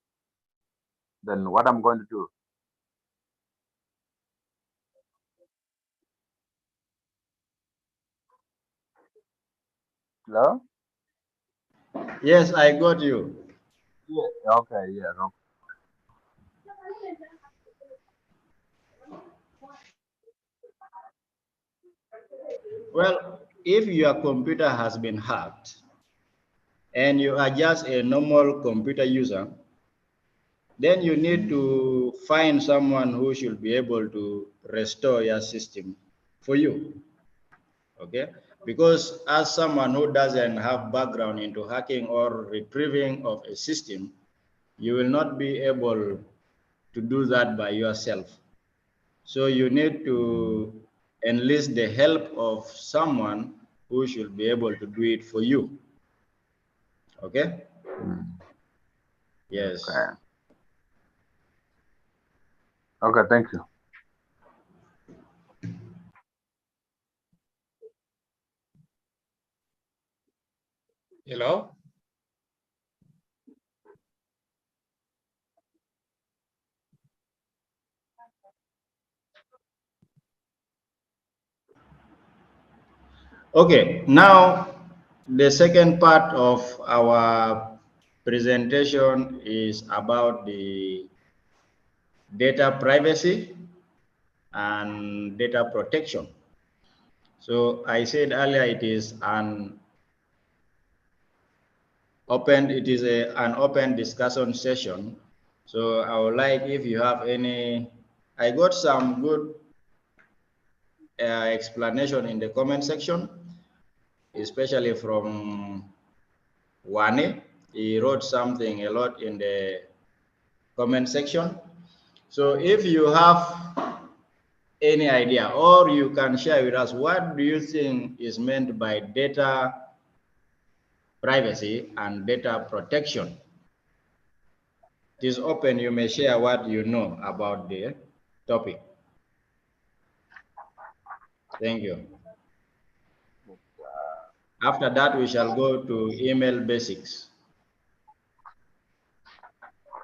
then what I'm going to do? Hello? Yes, I got you. Yeah. Okay. Yeah. Okay. Well, if your computer has been hacked and you are just a normal computer user, then you need to find someone who should be able to restore your system for you. Okay, because as someone who doesn't have background into hacking or retrieving of a system, you will not be able to do that by yourself. So you need to enlist the help of someone who should be able to do it for you. Okay? Yes. Okay. Okay. Thank you. Hello? Okay, now the second part of our presentation is about the data privacy and data protection. So I said earlier it is an open discussion session. So I would like if you have any, I got some good explanation in the comment section, especially from Wani. He wrote something a lot in the comment section. So if you have any idea, or you can share with us, what do you think is meant by data privacy and data protection? It is open, you may share what you know about the topic. Thank you. After that, we shall go to email basics.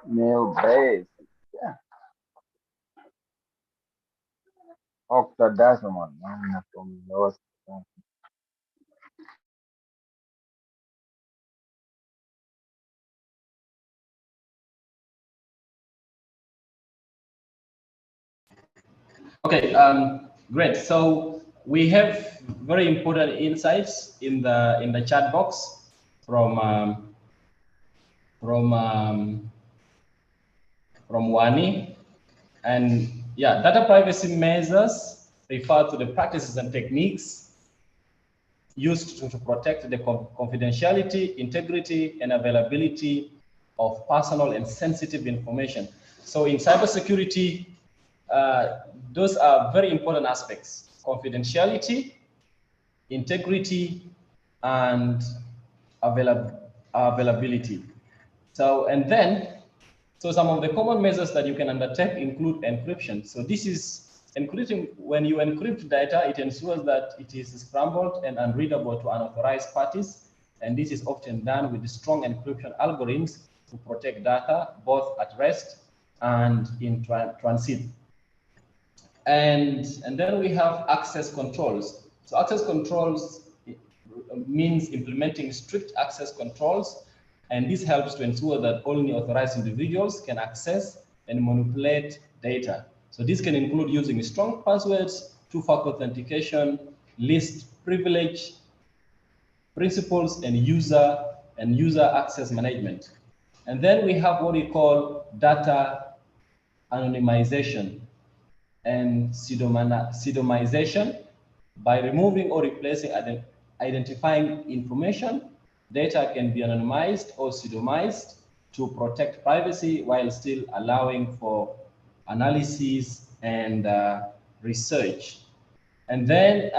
Mail base. Yeah. Octodecimal. From those. Okay, great. So we have very important insights in the chat box from Wani, and yeah, data privacy measures refer to the practices and techniques used to protect the confidentiality, integrity, and availability of personal and sensitive information. So in cybersecurity, those are very important aspects: confidentiality, integrity, and availability. So, and then, so some of the common measures that you can undertake include encryption. So this is encrypting. When you encrypt data, it ensures that it is scrambled and unreadable to unauthorized parties. And this is often done with strong encryption algorithms to protect data, both at rest and in transit. And then we have access controls. So access controls means implementing strict access controls, and this helps to ensure that only authorized individuals can access and manipulate data. So this can include using strong passwords, two-factor authentication, least privilege principles, and user access management. And then we have what we call data anonymization and pseudonymization. By removing or replacing identifying information, data can be anonymized or pseudonymized to protect privacy while still allowing for analysis and research. And then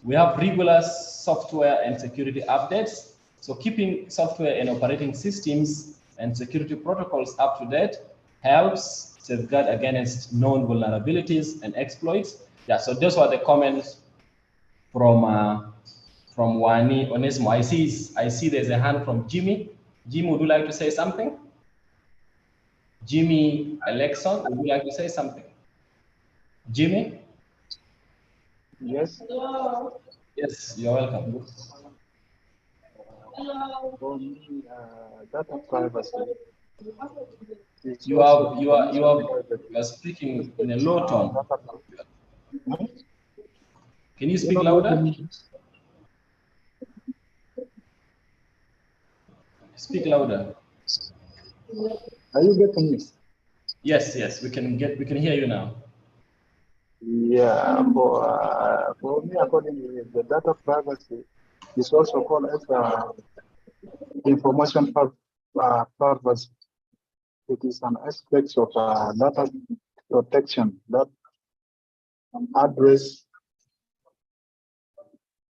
we have regular software and security updates. So keeping software and operating systems and security protocols up to date helps safeguard against known vulnerabilities and exploits. Yeah, so those were the comments from Wani Onesmo. I see there's a hand from Jimmy. Jimmy, would you like to say something? Jimmy Alexon, would you like to say something? Jimmy? Yes. Yes, you're welcome. For me, data privacy. You are speaking in a low tone. Can you speak louder? Speak louder. Are you getting me? Yes, we can hear you now. Yeah, for me, according to the data privacy is also called as information privacy. It is an aspect of data protection that addresses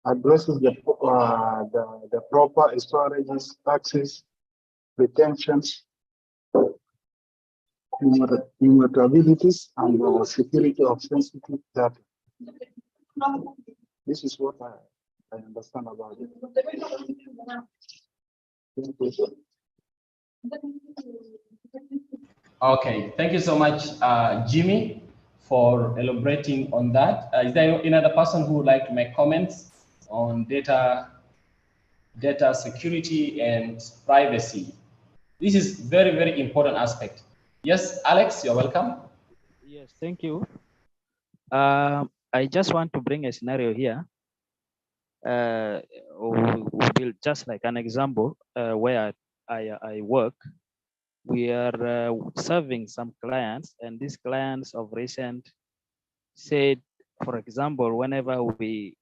the proper storage, access, retentions, immutabilities, and security of sensitive data. This is what I understand about it. Thank you. Okay, thank you so much, Jimmy, for elaborating on that. Is there any other person who would like to make comments on data security and privacy? This is very, very important aspect. Yes, Alex, you're welcome. Yes, thank you. I just want to bring a scenario here. Will just like an example where I work. We are serving some clients, and these clients of recent said, for example, whenever we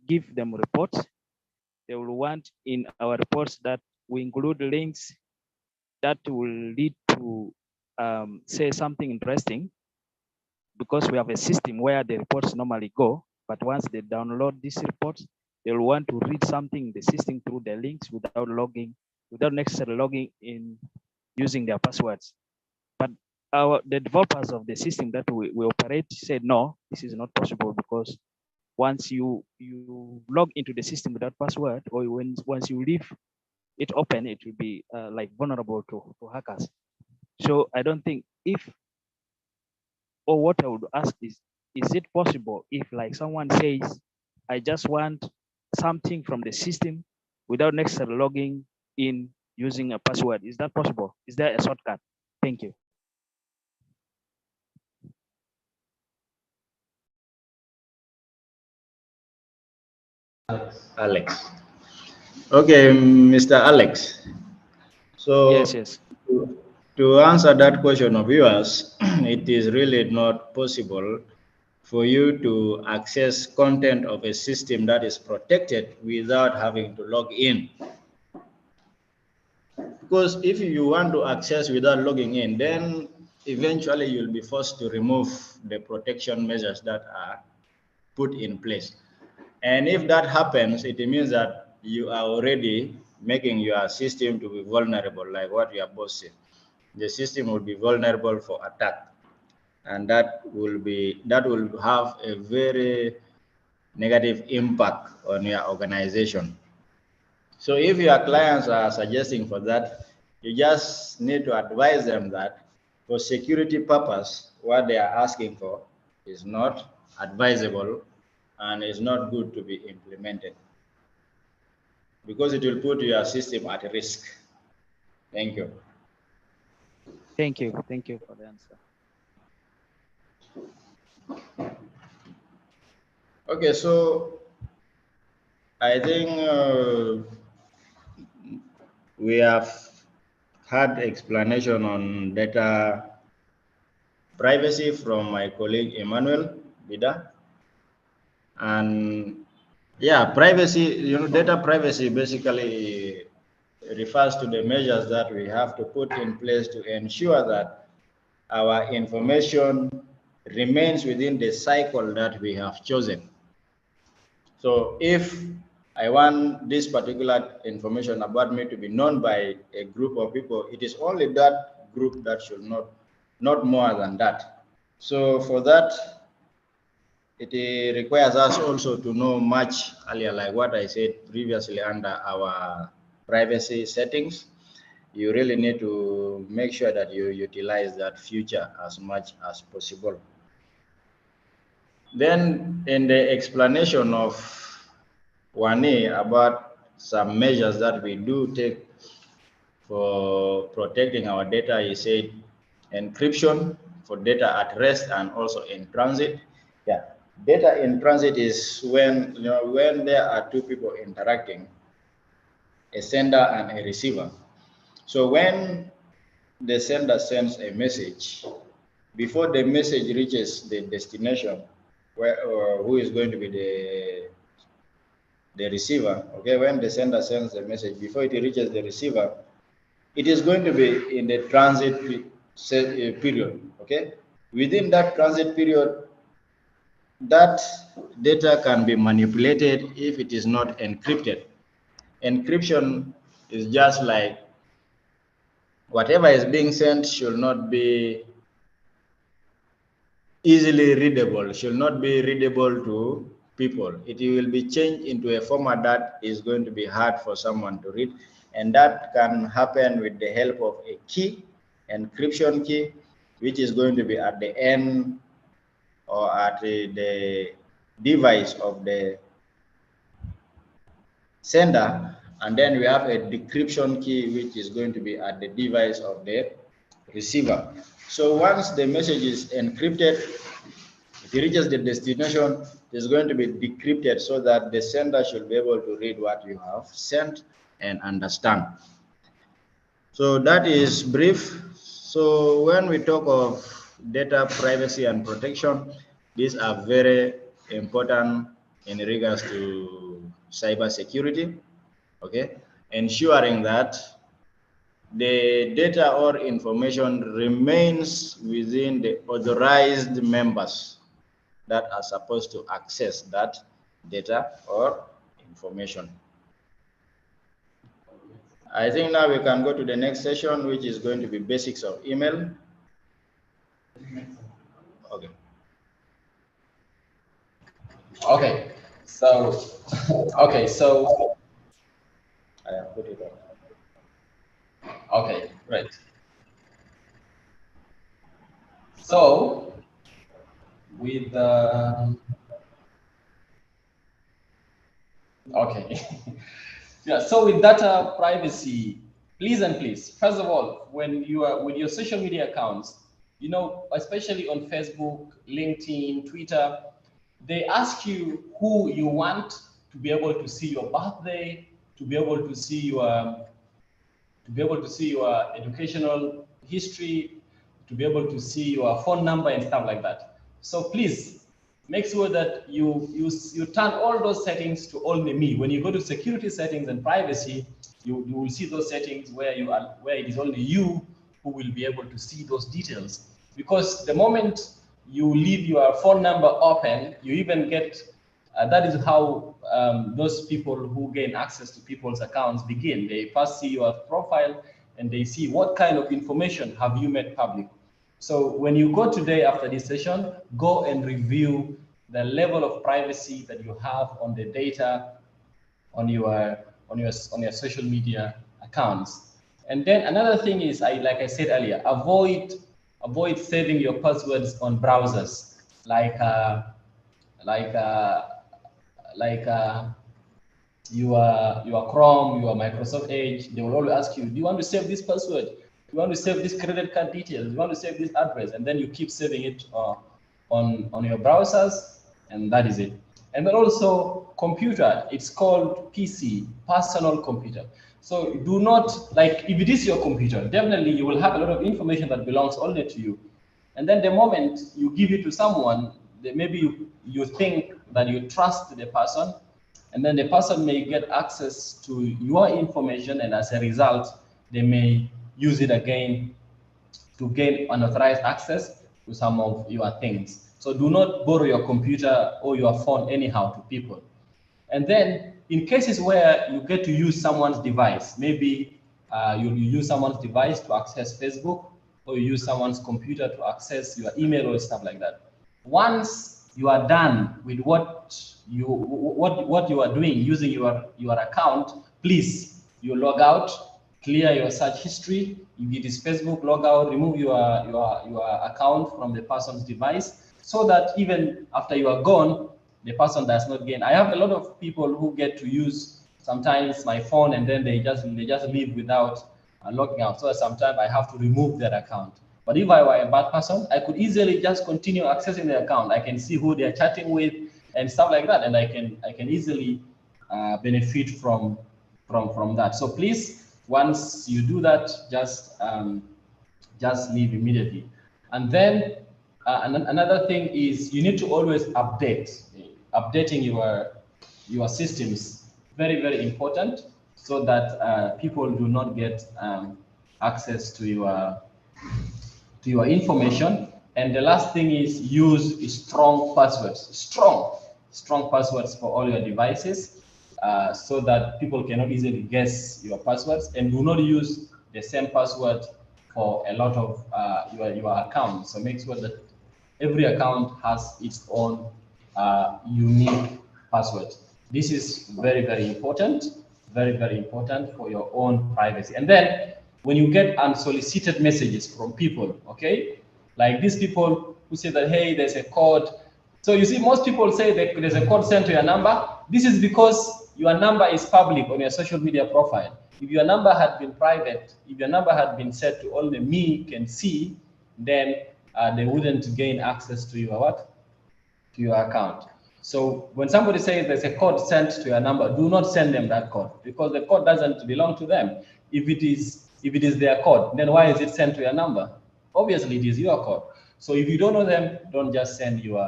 give them reports, they will want in our reports that we include links that will lead to say something interesting, because we have a system where the reports normally go, but once they download these reports, they'll want to read something in the system through the links without necessarily logging in using their passwords. But the developers of the system that we operate said, no, this is not possible, because once you log into the system without password, or once you leave it open, it will be like vulnerable to hackers. So I don't think if, or what I would ask is it possible if like someone says, I just want something from the system without necessarily logging in using a password? Is that possible? Is there a shortcut? Thank you. Alex. Okay, Mr. Alex. So Yes. to answer that question of yours, it is really not possible for you to access content of a system that is protected without having to log in. Because if you want to access without logging in, then eventually you'll be forced to remove the protection measures that are put in place. And if that happens, it means that you are already making your system to be vulnerable, like what your boss said. The system will be vulnerable for attack, and that will have a very negative impact on your organization. So if your clients are suggesting for that, you just need to advise them that for security purpose, what they are asking for is not advisable and is not good to be implemented, because it will put your system at risk. Thank you. Thank you. Thank you for the answer. Okay, so I think we have had explanation on data privacy from my colleague Emmanuel Bida. And yeah, privacy, data privacy basically refers to the measures that we have to put in place to ensure that our information remains within the cycle that we have chosen. So if I want this particular information about me to be known by a group of people, it is only that group that should not more than that. So for that, it requires us also to know much earlier, like what I said previously under our privacy settings. You really need to make sure that you utilize that feature as much as possible. Then in the explanation of Wani about some measures that we do take for protecting our data, he said encryption for data at rest and also in transit. Yeah, data in transit is when when there are two people interacting, a sender and a receiver. So when the sender sends a message, before the message reaches the destination, where or who is going to be the receiver, okay, when the sender sends the message, before it reaches the receiver, it is going to be in the transit period, okay? Within that transit period, that data can be manipulated if it is not encrypted. Encryption is just like whatever is being sent should not be easily readable, should not be readable to people. It will be changed into a format that is going to be hard for someone to read. And that can happen with the help of a key, encryption key, which is going to be at the end or at the device of the sender, and then we have a decryption key which is going to be at the device of the receiver. So once the message is encrypted, if it reaches the destination, it's going to be decrypted so that the sender should be able to read what you have sent and understand. So that is brief. So when we talk of data privacy and protection, these are very important in regards to cyber security. Okay, ensuring that the data or information remains within the authorized members that are supposed to access that data or information. I think now we can go to the next session, which is going to be basics of email. Okay. Okay. So, okay. So, I have put it on. okay, right. So, with okay, yeah. So with data privacy, please and please, first of all, when you are with your social media accounts, you know, especially on Facebook, LinkedIn, Twitter, they ask you who you want to be able to see your birthday, to be able to see your educational history, to be able to see your phone number and stuff like that. So please make sure that you turn all those settings to only me. When you go to security settings and privacy, you will see those settings where it is only you who will be able to see those details. Because the moment you leave your phone number open, you even get that is how those people who gain access to people's accounts begin. They first see your profile and they see what kind of information have you made public. So when you go today after this session, go and review the level of privacy that you have on the data on your social media accounts. And then another thing is, like I said earlier, avoid saving your passwords on browsers like your Chrome, your Microsoft Edge. They will always ask you, do you want to save this password? Do you want to save this credit card details? Do you want to save this address? And then you keep saving it on your browsers, and that is it. And then also computer, it's called PC, personal computer. So do not, like, if it is your computer, definitely you will have a lot of information that belongs only to you. And then the moment you give it to someone, maybe you think that you trust the person, and then the person may get access to your information, and as a result, they may use it again to gain unauthorized access to some of your things. So do not borrow your computer or your phone anyhow to people. And then in cases where you get to use someone's device, maybe you use someone's device to access Facebook, or you use someone's computer to access your email or stuff like that. Once you are done with what you are doing using your account, please, you log out, clear your search history. If it is Facebook, log out, remove your account from the person's device, so that even after you are gone, the person does not gain. I have a lot of people who get to use sometimes my phone, and then they just leave without logging out. So sometimes I have to remove that account. But if I were a bad person, I could easily just continue accessing the account. I can see who they are chatting with and stuff like that, and I can easily benefit from that. So please, once you do that, just leave immediately. And then another thing is, you need to always updating your systems. Very, very important, so that people do not get access to your information. And the last thing is, use strong passwords, strong passwords for all your devices, so that people cannot easily guess your passwords. And do not use the same password for a lot of your accounts. So make sure that every account has its own unique password. This is very, very important, very, very important for your own privacy. And then when you get unsolicited messages from people, okay, Like these people who say that, hey, there's a code. So you see, most people say that there's a code sent to your number. This is because your number is public on your social media profile. If your number had been private, if your number had been set to only me can see, then they wouldn't gain access to your what? To your account. So when somebody says there's a code sent to your number, do not send them that code, because the code doesn't belong to them. If it is their code, then why is it sent to your number? Obviously, it is your code. So if you don't know them, don't just send your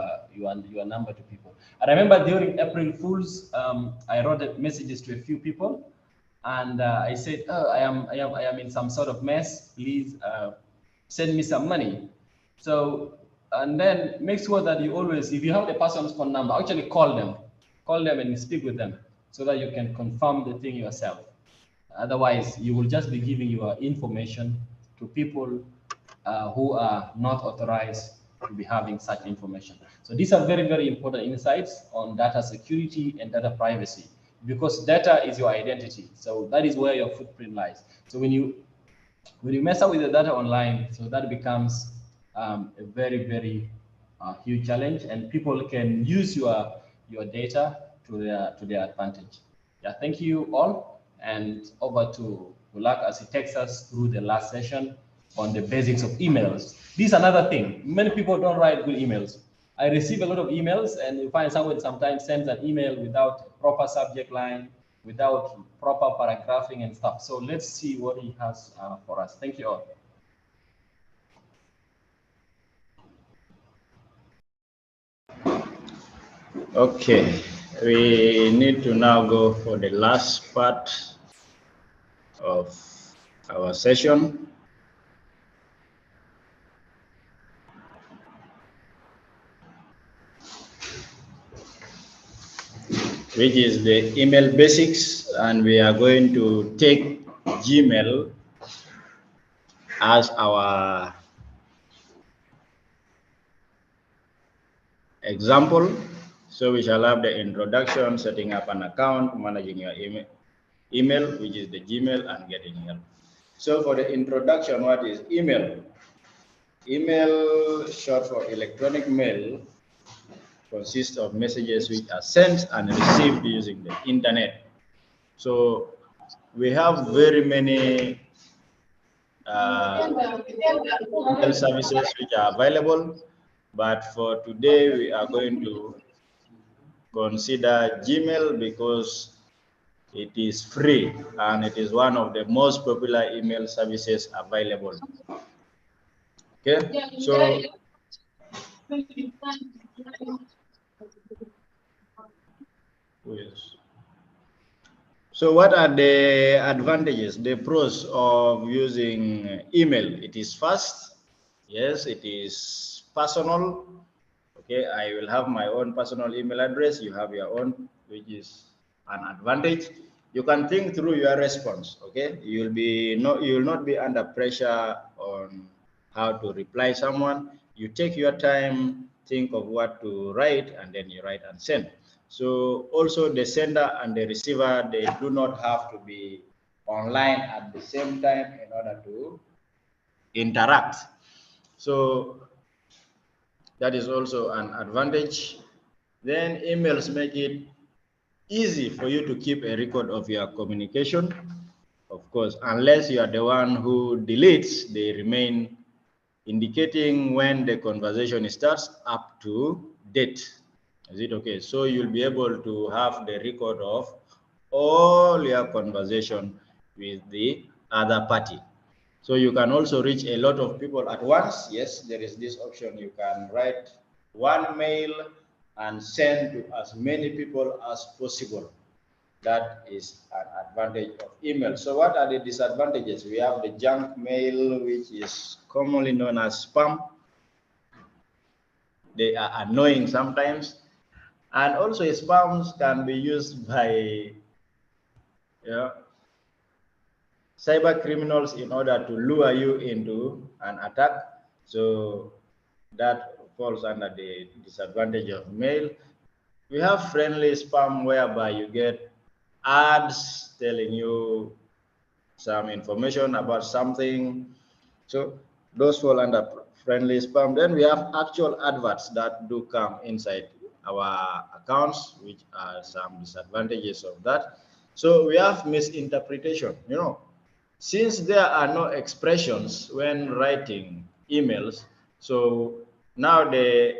number to people. I remember during April Fools, I wrote messages to a few people, and I said, oh, I am in some sort of mess. Please send me some money. So, and then make sure that you always, if you have the person's phone number, actually call them and speak with them so that you can confirm the thing yourself. Otherwise, you will just be giving your information to people who are not authorized to be having such information. So these are very, very important insights on data security and data privacy, because data is your identity. So that is where your footprint lies. So when you mess up with the data online, so that becomes a very, very huge challenge, and people can use your data to their advantage. Yeah, thank you all, and over to Gulak as he takes us through the last session on the basics of emails. This is another thing. Many people don't write good emails. I receive a lot of emails, and you find someone sometimes sends an email without a proper subject line, without proper paragraphing and stuff. So let's see what he has for us. Thank you all. Okay, we need to now go for the last part of our session. Which is the email basics, and we are going to take Gmail as our example. So we shall have the introduction, setting up an account, managing your email, which is the Gmail, and getting help. So for the introduction, what is email? Email, short for electronic mail, consists of messages which are sent and received using the internet. So we have very many email services which are available, but for today we are going to consider Gmail because it is free and it is one of the most popular email services available. Okay, so yes. So what are the advantages, the pros of using email? It is fast. Yes, it is personal. Okay, I will have my own personal email address. You have your own, which is an advantage. You can think through your response. Okay, you will not be under pressure on how to reply someone. You take your time, think of what to write, and then you write and send. So also the sender and the receiver, they do not have to be online at the same time in order to interact. So that is also an advantage. Then emails make it easy for you to keep a record of your communication. Of course, unless you are the one who deletes, they remain indicating when the conversation starts up to date. Is it okay? So you'll be able to have the record of all your conversation with the other party. So you can also reach a lot of people at once. Yes, there is this option. You can write one mail and send to as many people as possible. That is an advantage of email. So what are the disadvantages? We have the junk mail, which is commonly known as spam. They are annoying sometimes. And also spams can be used by cyber criminals in order to lure you into an attack. So that falls under the disadvantage of mail. We have friendly spam whereby you get ads telling you some information about something. So those fall under friendly spam. Then we have actual adverts that do come inside our accounts, which are some disadvantages of that. So we have misinterpretation, since there are no expressions when writing emails, so now the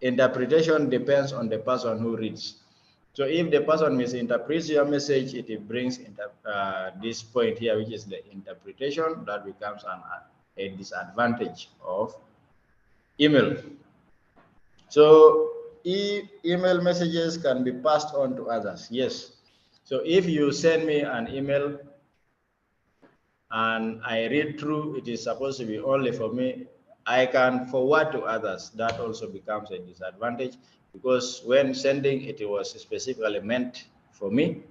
interpretation depends on the person who reads. So if the person misinterprets your message, it brings this point here, which is the interpretation, that becomes a disadvantage of email. So email messages can be passed on to others. Yes. So if you send me an email and I read through, it is supposed to be only for me, I can forward to others. That also becomes a disadvantage, because when sending, it was specifically meant for me,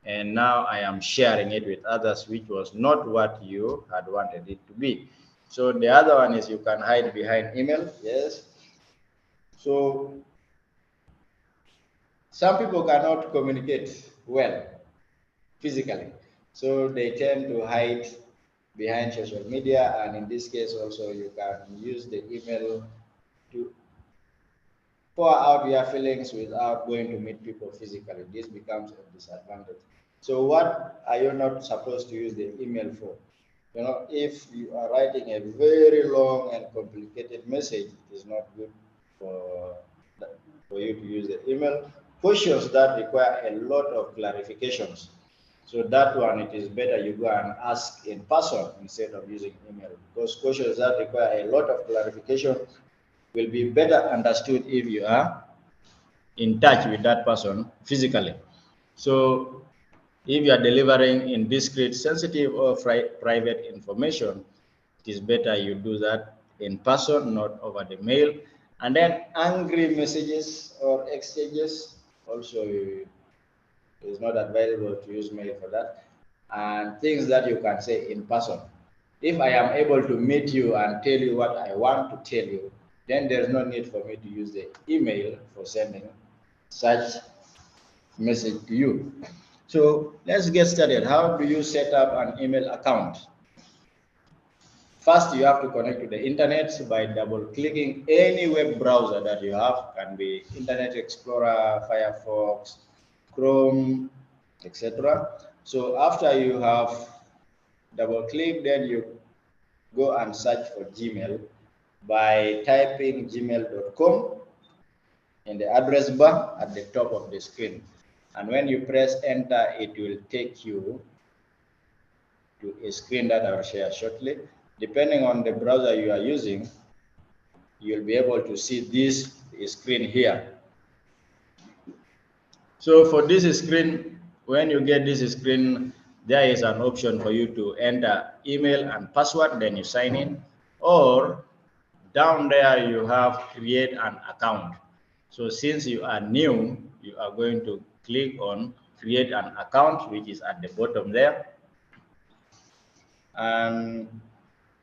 and now I am sharing it with others, which was not what you had wanted it to be. So the other one is you can hide behind email. Yes. So some people cannot communicate well physically, so they tend to hide behind social media, and in this case also you can use the email to pour out your feelings without going to meet people physically. This becomes a disadvantage. So what are you not supposed to use the email for? If you are writing a very long and complicated message, it is not good for for you to use the email. Questions that require a lot of clarifications, so that one, it is better you go and ask in person instead of using email, because questions that require a lot of clarification will be better understood if you are in touch with that person physically. So if you are delivering indiscreet, sensitive, or private information, it is better you do that in person, not over the mail. And then angry messages or exchanges, also it is not advisable to use mail for that. And things that you can say in person. If I am able to meet you and tell you what I want to tell you, then there's no need for me to use the email for sending such message to you. So let's get started. How do you set up an email account? First, you have to connect to the internet by double clicking any web browser that you have. Can be Internet Explorer, Firefox, Chrome, etc. So after you have double click, then you go and search for Gmail by typing gmail.com in the address bar at the top of the screen. And when you press enter, it will take you to a screen that I will share shortly. Depending on the browser you are using, you'll be able to see this screen here. So for this screen, when you get this screen, there is an option for you to enter email and password, then you sign in, or down there you have create an account. So since you are new, you are going to click on create an account, which is at the bottom there. And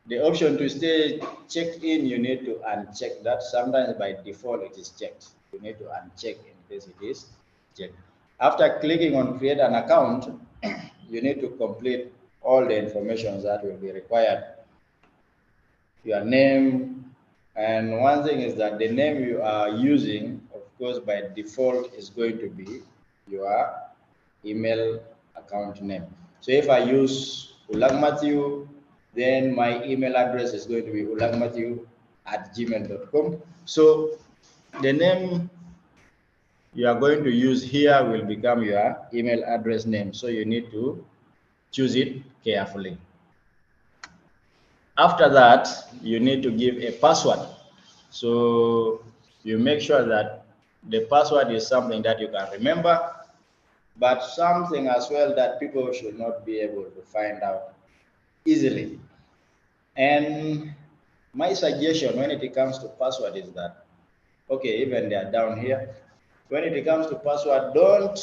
the option to stay checked in, you need to uncheck that. Sometimes by default it is checked. You need to uncheck in case it is checked. After clicking on create an account, you need to complete all the information that will be required. Your name, and one thing is that the name you are using, of course, by default is going to be your email account name. So if I use Ulang Matthew, then my email address is going to be ulangmatthew@gmail.com. So the name you are going to use here will become your email address name. So you need to choose it carefully. After that, you need to give a password. So you make sure that the password is something that you can remember, but something as well that people should not be able to find out easily. And my suggestion when it comes to password is that, okay, even they are down here, when it comes to password, don't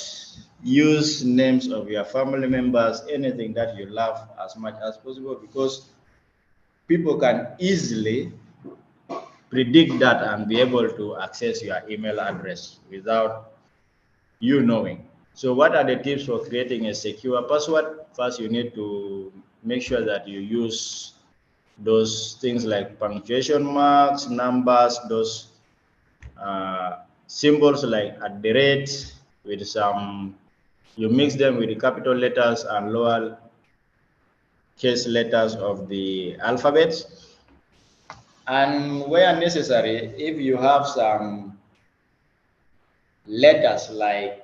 use names of your family members, anything that you love as much as possible, because people can easily predict that and be able to access your email address without you knowing. So what are the tips for creating a secure password? First, you need to make sure that you use those things like punctuation marks, numbers, those symbols like at the rate with some, you mix them with the capital letters and lower case letters of the alphabets. And where necessary, if you have some letters like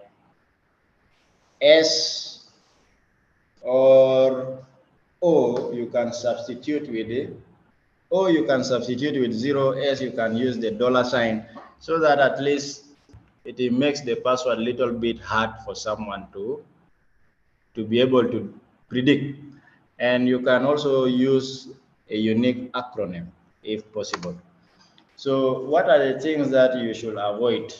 S or O, you can substitute with it. O you can substitute with 0, S you can use the $sign, so that at least it makes the password a little bit hard for someone to be able to predict. And you can also use a unique acronym if possible. So what are the things that you should avoid?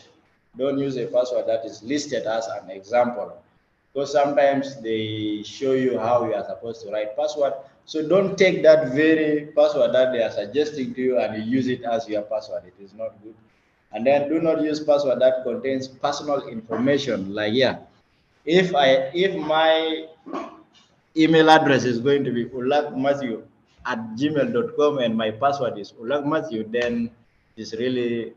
Don't use a password that is listed as an example, because sometimes they show you how you are supposed to write password. So don't take that very password that they are suggesting to you and you use it as your password. It is not good. And then do not use password that contains personal information. Like, yeah, if my email address is going to be ulagmatthew@gmail.com and my password is ulagmatthew, then it's really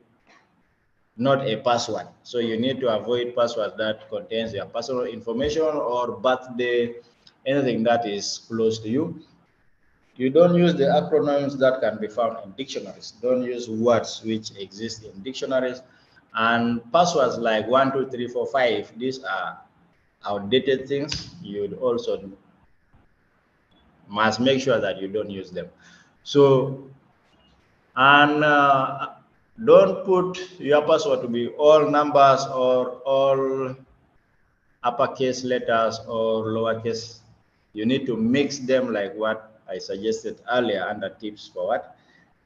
not a password. So you need to avoid password that contains your personal information or birthday, anything that is close to you. You don't use the acronyms that can be found in dictionaries. Don't use words which exist in dictionaries. And passwords like 1, 2, 3, 4, 5, these are outdated things. You'd also must make sure that you don't use them. So, and don't put your password to be all numbers or all uppercase letters or lowercase. You need to mix them like what I suggested earlier under tips for what?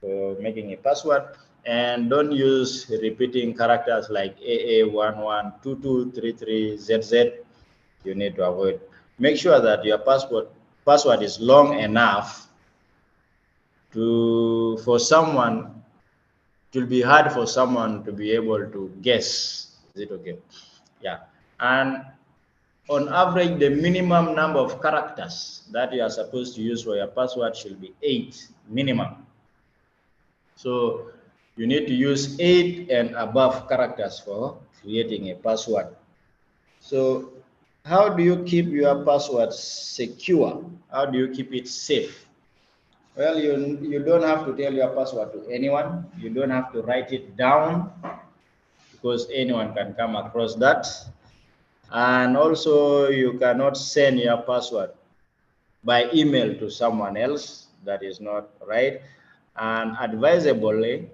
For making a password. And don't use repeating characters like AA112233ZZ. You need to avoid. Make sure that your password is long enough for someone, it will be hard for someone to be able to guess. Is it okay? Yeah. And on average, the minimum number of characters that you are supposed to use for your password should be 8 minimum. So you need to use 8 and above characters for creating a password. So how do you keep your password secure? How do you keep it safe? Well, you don't have to tell your password to anyone. You don't have to write it down, because anyone can come across that. And also you cannot send your password by email to someone else. That is not right. And advisably,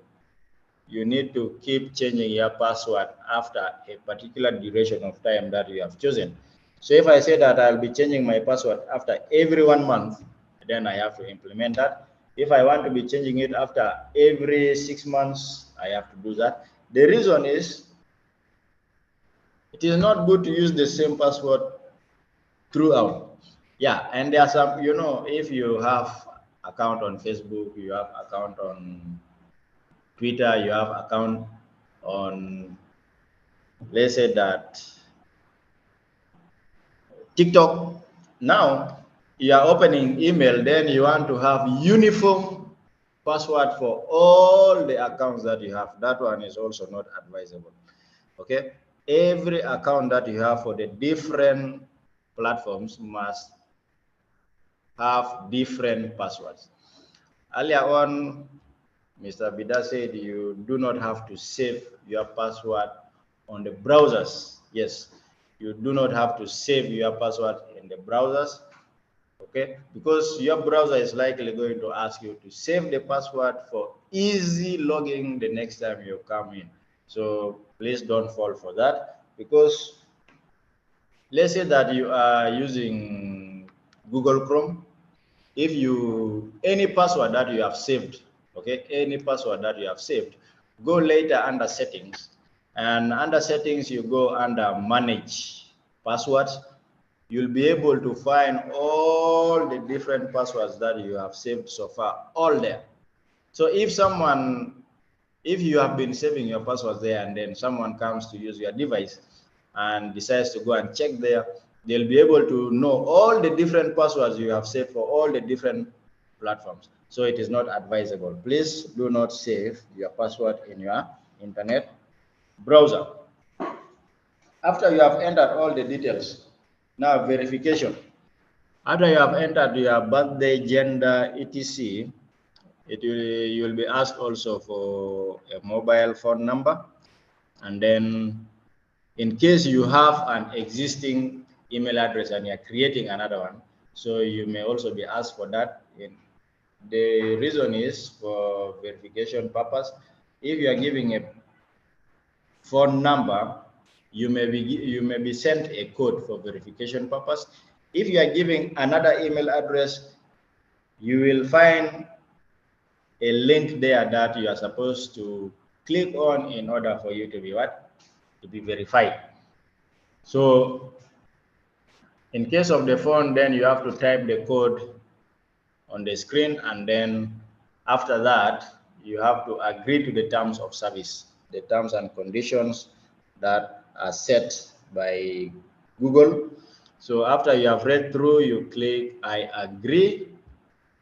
you need to keep changing your password after a particular duration of time that you have chosen. So if I say that I'll be changing my password after every 1 month, then I have to implement that. If I want to be changing it after every 6 months, I have to do that. The reason is, it is not good to use the same password throughout. Yeah, and there are some, if you have account on Facebook, you have account on Twitter, you have account on, let's say that, TikTok. Now you are opening email, then you want to have uniform password for all the accounts that you have. That one is also not advisable. Okay, every account that you have for the different platforms must have different passwords. Earlier on, Mr. Bida said you do not have to save your password on the browsers. Yes, you do not have to save your password in the browsers, okay? Because your browser is likely going to ask you to save the password for easy logging the next time you come in. So please don't fall for that, because let's say that you are using Google Chrome. If any password that you have saved, okay, any password that you have saved, go later under settings, and under settings you go under manage passwords. You'll be able to find all the different passwords that you have saved so far, all there. So if you have been saving your passwords there and then someone comes to use your device and decides to go and check there, they'll be able to know all the different passwords you have saved for all the different platforms. So it is not advisable. Please do not save your password in your internet browser. After you have entered all the details, now verification. After you have entered your birthday, gender, etc., you will be asked also for a mobile phone number, and then in case you have an existing email address and you're creating another one, so you may also be asked for that. The reason is for verification purpose. If you are giving a phone number, you may be sent a code for verification purpose. If you are giving another email address, you will find a link there that you are supposed to click on in order for you to be what? To be verified. So in case of the phone, then you have to type the code on the screen, and then after that, you have to agree to the terms of service, the terms and conditions that are set by Google. So after you have read through, you click I agree,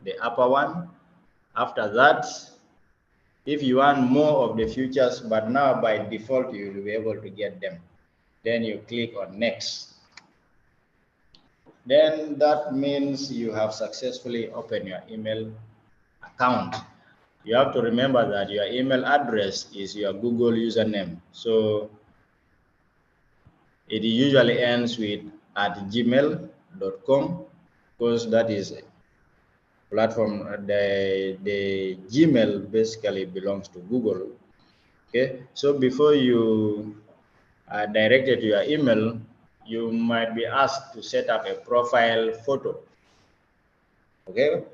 the upper one. After that, if you want more of the features, but now by default you will be able to get them, then you click on next. Then that means you have successfully opened your email account. You have to remember that your email address is your Google username. So it usually ends with @gmail.com, because that is platform. The Gmail basically belongs to Google. Okay, so before you are directed to your email, you might be asked to set up a profile photo. Okay,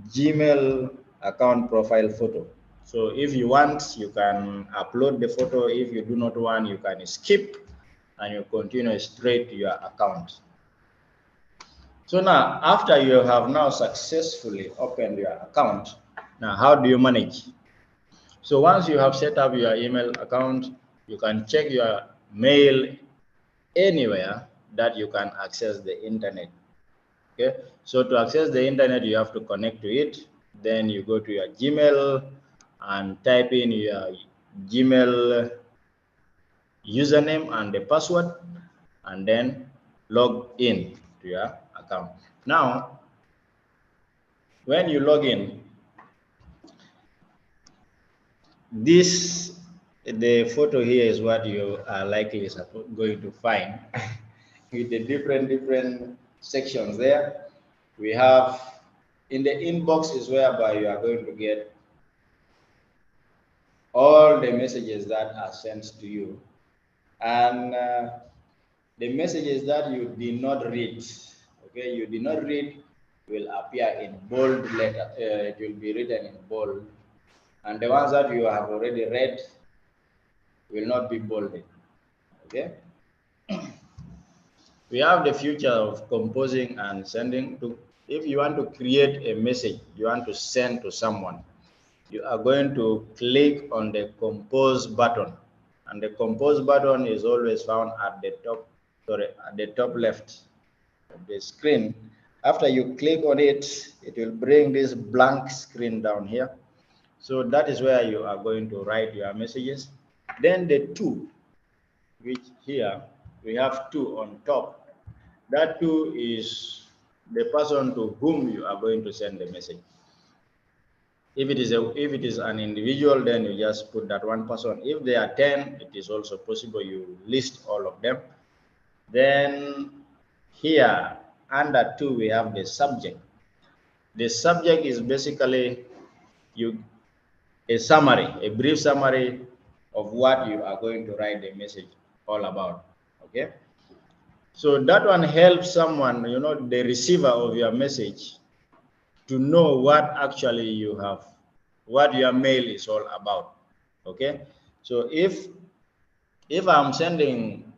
Gmail account profile photo. So if you want, you can upload the photo. If you do not want, you can skip and you continue straight to your account. So now, after you have now successfully opened your account, now how do you manage? So once you have set up your email account, you can check your mail anywhere that you can access the internet. Okay, so to access the internet, you have to connect to it. Then you go to your Gmail and type in your Gmail username and the password, and then log in to your account. Now, when you log in, the photo here is what you are likely going to find with the different sections there. We have in the inbox is whereby you are going to get all the messages that are sent to you, and the messages that you did not read, okay, you did not read, will appear in bold letter. It will be written in bold, and the ones that you have already read will not be bolded. Okay. We have the feature of composing and sending. If you want to create a message you want to send to someone, you are going to click on the compose button, and the compose button is always found at the top left of the screen. After you click on it, it will bring this blank screen down here. So that is where you are going to write your messages. Then the two, which here we have two on top, that two is the person to whom you are going to send the message. If it is an individual, then you just put that one person. If there are 10, it is also possible you list all of them. Then here under two we have the subject. The subject is basically a summary, a brief summary of what you are going to write the message all about. Okay, so that one helps someone, the receiver of your message, to know what actually you have, what your mail is all about. Okay, so if I'm sending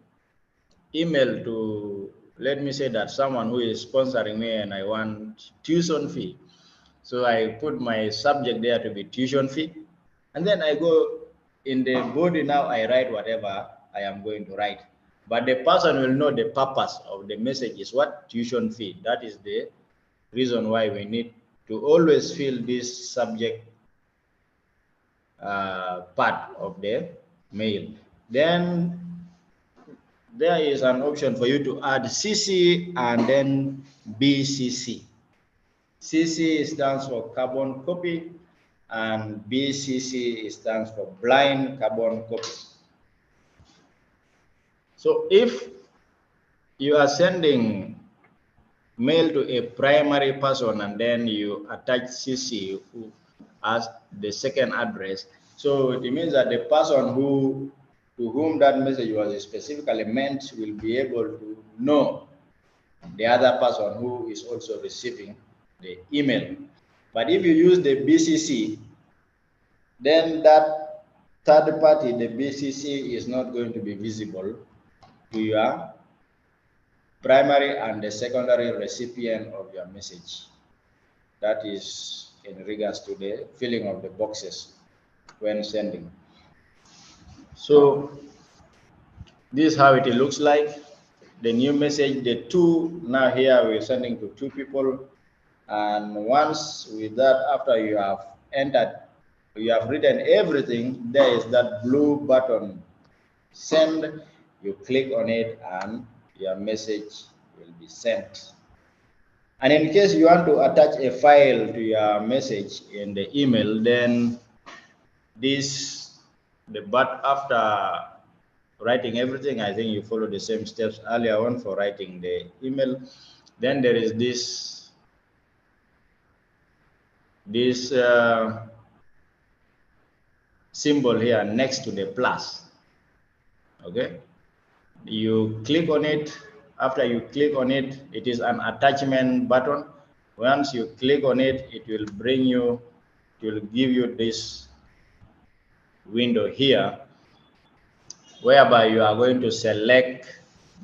email to, let me say that someone who is sponsoring me and I want tuition fee, so I put my subject there to be tuition fee, and then I go in the body. Now I write whatever I am going to write, but the person will know the purpose of the message is what? Tuition fee. That is the reason why we need to always fill this subject part of the mail. Then there is an option for you to add CC and then BCC. CC stands for carbon copy and BCC stands for blind carbon copy. So if you are sending mail to a primary person and then you attach CC as the second address, so it means that the person to whom that message was specifically meant will be able to know the other person who is also receiving the email. But if you use the BCC, then that third party, the BCC, is not going to be visible to your primary and the secondary recipient of your message. That is in regards to the filling of the boxes when sending. So this is how it looks like. The new message, the two, now here we're sending to two people. And once with that, after you have entered, you have written everything, there is that blue button, send. You click on it and your message will be sent. And in case you want to attach a file to your message in the email, then but after writing everything, I think you follow the same steps earlier on for writing the email. Then there is this symbol here next to the plus. Okay, you click on it. After you click on it, it is an attachment button. Once you click on it, it will give you this window here, whereby you are going to select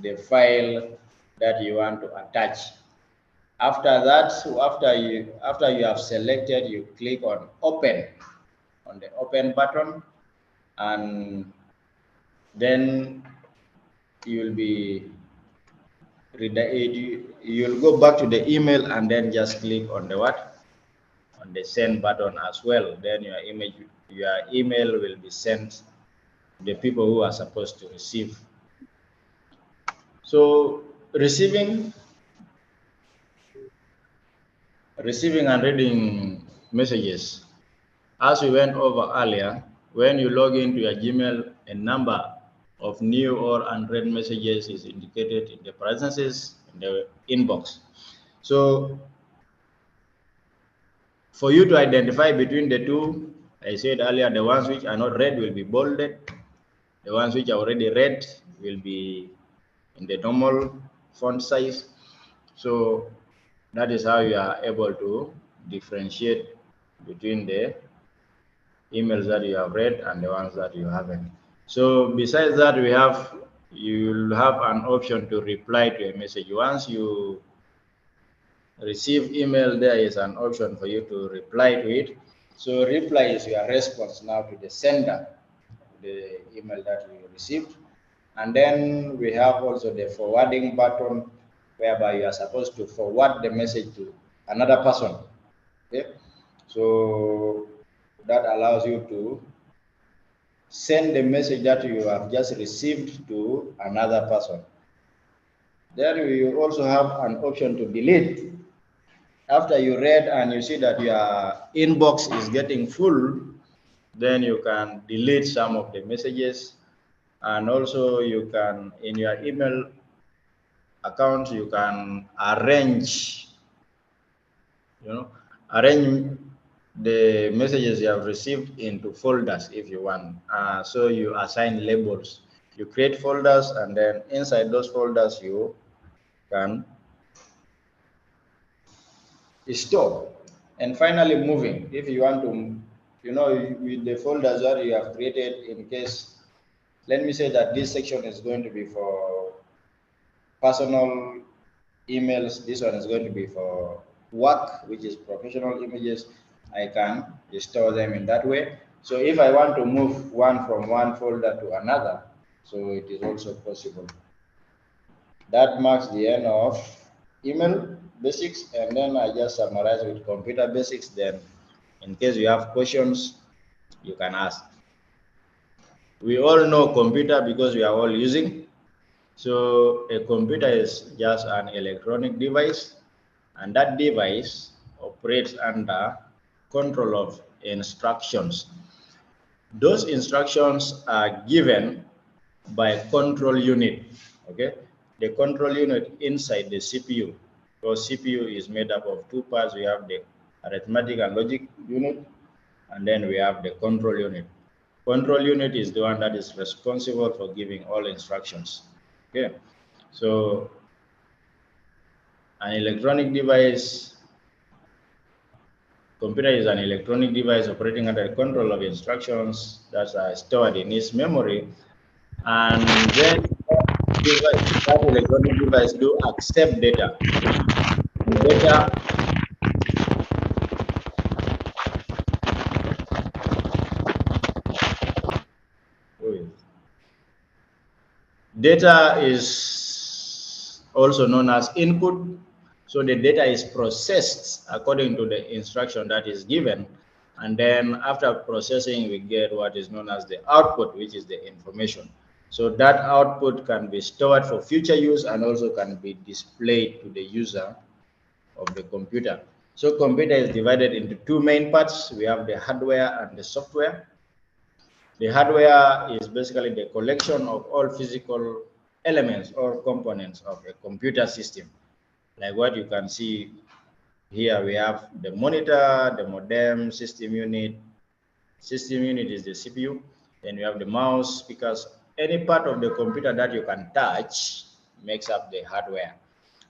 the file that you want to attach. After that, after you have selected, you click on open, on the open button, and then you'll go back to the email and then just click on the on the send button as well. Then your email will be sent to the people who are supposed to receive. So receiving and reading messages, as we went over earlier, when you log into your Gmail, a number of new or unread messages is indicated in the parentheses in the inbox. So for you to identify between the two, I said earlier, the ones which are not read will be bolded. The ones which are already read will be in the normal font size. So that is how you are able to differentiate between the emails that you have read and the ones that you haven't. So besides that, you'll have an option to reply to a message. Once you receive email, there is an option for you to reply to it. So reply is your response now to the sender, the email that you received. And then we have also the forwarding button, whereby you are supposed to forward the message to another person. Okay, so that allows you to send the message that you have just received to another person. Then you also have an option to delete. After you read and you see that your inbox is getting full, then you can delete some of the messages. And also you can, in your email account, you can arrange the messages you have received into folders if you want. So you assign labels. You create folders, and then inside those folders you can store. And finally, moving. If you want to, with the folders that you have created, in case, let me say that this section is going to be for personal emails. This one is going to be for work, which is professional images. I can store them in that way. So if I want to move one from one folder to another, so it is also possible. That marks the end of email basics, and then I just summarize with computer basics. Then, in case you have questions, you can ask. We all know computer because we are all using. So a computer is just an electronic device, and that device operates under control of instructions. Those instructions are given by control unit. Okay, the control unit inside the CPU. So CPU is made up of two parts. We have the arithmetic and logic unit, and then we have the control unit. Control unit is the one that is responsible for giving all instructions. Okay, so an electronic device, computer is an electronic device operating under the control of instructions that are stored in its memory, and then that electronic device do accept data. And data is also known as input. So the data is processed according to the instruction that is given. And then after processing, we get what is known as the output, which is the information. So that output can be stored for future use and also can be displayed to the user of the computer. So computer is divided into two main parts. We have the hardware and the software. The hardware is basically the collection of all physical elements or components of a computer system. Like what you can see here, we have the monitor, the modem, system unit. System unit is the CPU. Then we have the mouse, speakers. Any part of the computer that you can touch makes up the hardware.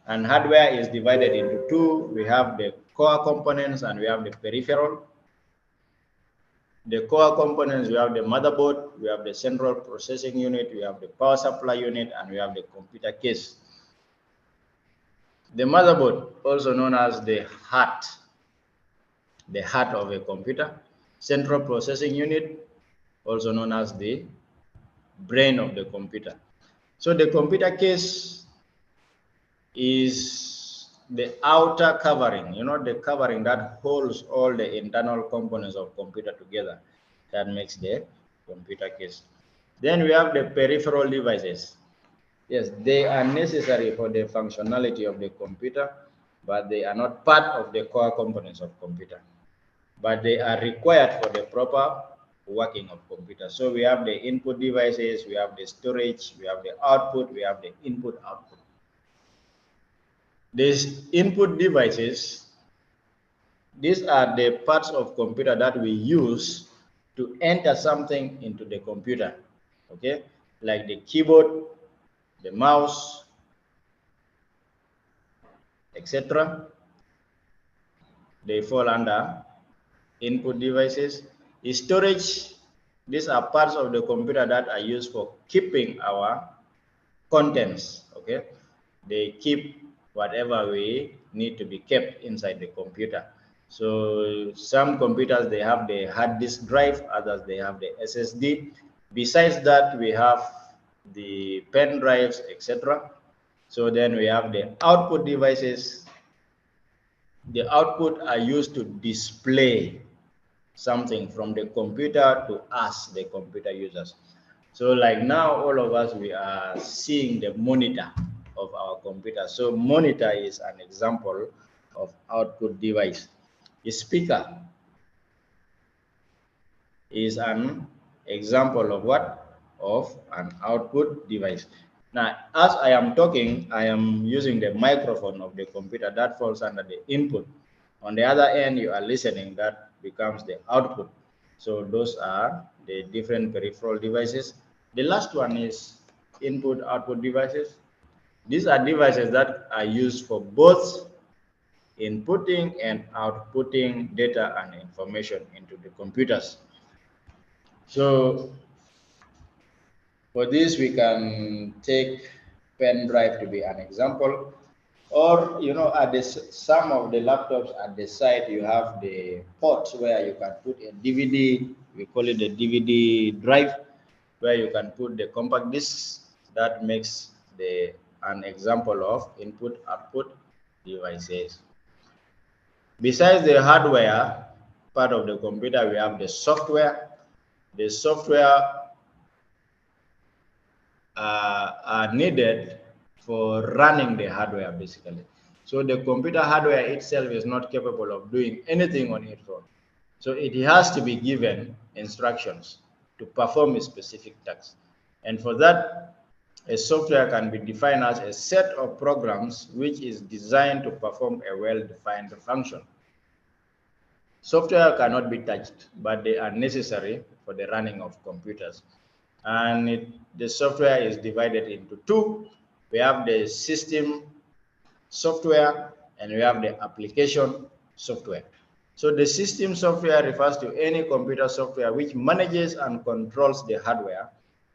And hardware is divided into two. We have the core components and we have the peripheral. The core components, we have the motherboard, we have the central processing unit, we have the power supply unit, and we have the computer case. The motherboard, also known as the heart of a computer. Central processing unit, also known as the brain of the computer. So the computer case is the outer covering, the covering that holds all the internal components of computer together. That makes the computer case. Then we have the peripheral devices. Yes, they are necessary for the functionality of the computer, but they are not part of the core components of computer. But they are required for the proper working of computer. So we have the input devices, we have the storage, we have the output, we have the input-output. These input devices, these are the parts of computer that we use to enter something into the computer, okay? Like the keyboard, the mouse, etc. They fall under input devices. The storage, these are parts of the computer that are used for keeping our contents, okay? They keep whatever we need to be kept inside the computer. So some computers, they have the hard disk drive, others they have the SSD. Besides that, we have the pen drives, etc. So then we have the output devices. The output are used to display something from the computer to us, the computer users. So like now, all of us, we are seeing the monitor of our computer. So monitor is an example of output device. The speaker is an example of what? Of an output device. Now, as I am talking, I am using the microphone of the computer that falls under the input. On the other end, you are listening, that becomes the output. So those are the different peripheral devices. The last one is input-output devices. These are devices that are used for both inputting and outputting data and information into the computers. So for this, we can take pen drive to be an example. Or, at some of the laptops at the side, you have the ports where you can put a DVD. We call it the DVD drive, where you can put the compact discs. That makes an example of input output. devices. Besides the hardware part of the computer, we have the software. The software are needed for running the hardware, basically. So the computer hardware itself is not capable of doing anything on its own. So it has to be given instructions to perform a specific task. And for that, a software can be defined as a set of programs which is designed to perform a well-defined function. Software cannot be touched, but they are necessary for the running of computers. And the software is divided into two. We have the system software and we have the application software. So the system software refers to any computer software which manages and controls the hardware,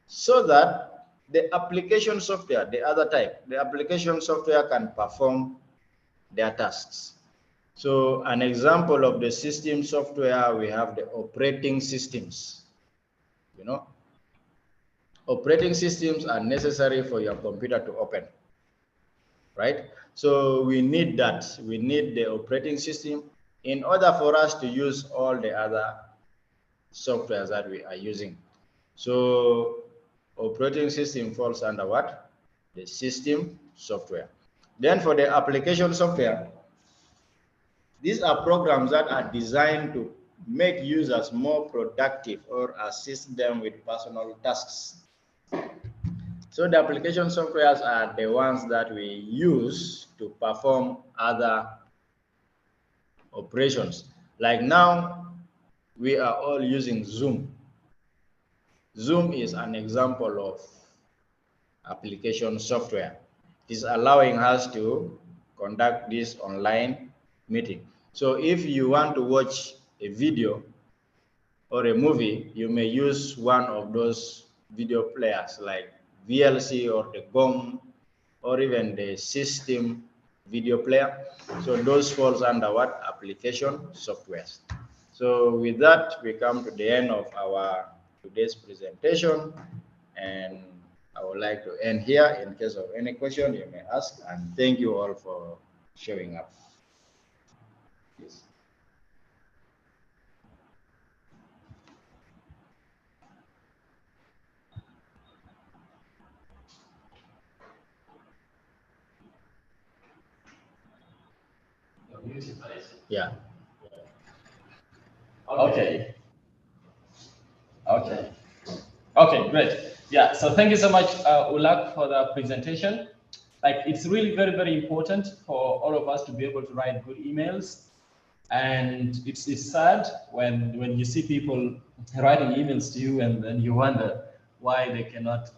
so that the application software, the other type, the application software can perform their tasks. So an example of the system software, we have the operating systems. You know, operating systems are necessary for your computer to open, right? So we need that. We need the operating system in order for us to use all the other softwares that we are using. So operating system falls under what? The system software. Then for the application software, these are programs that are designed to make users more productive or assist them with personal tasks. So the application softwares are the ones that we use to perform other operations. Like now, we are all using Zoom. Zoom is an example of application software. It is allowing us to conduct this online meeting. So if you want to watch a video or a movie, you may use one of those video players like VLC or the GOM or even the system video player. So those falls under what? Application softwares. So with that, we come to the end of our today's presentation, and I would like to end here. In case of any question you may ask, and thank you all for showing up. Yes. Yeah. Okay. Okay. Okay, great. Yeah, so thank you so much, Ulak, for the presentation. Like, it's really very, very important for all of us to be able to write good emails. And it's sad when you see people writing emails to you and then you wonder why they cannot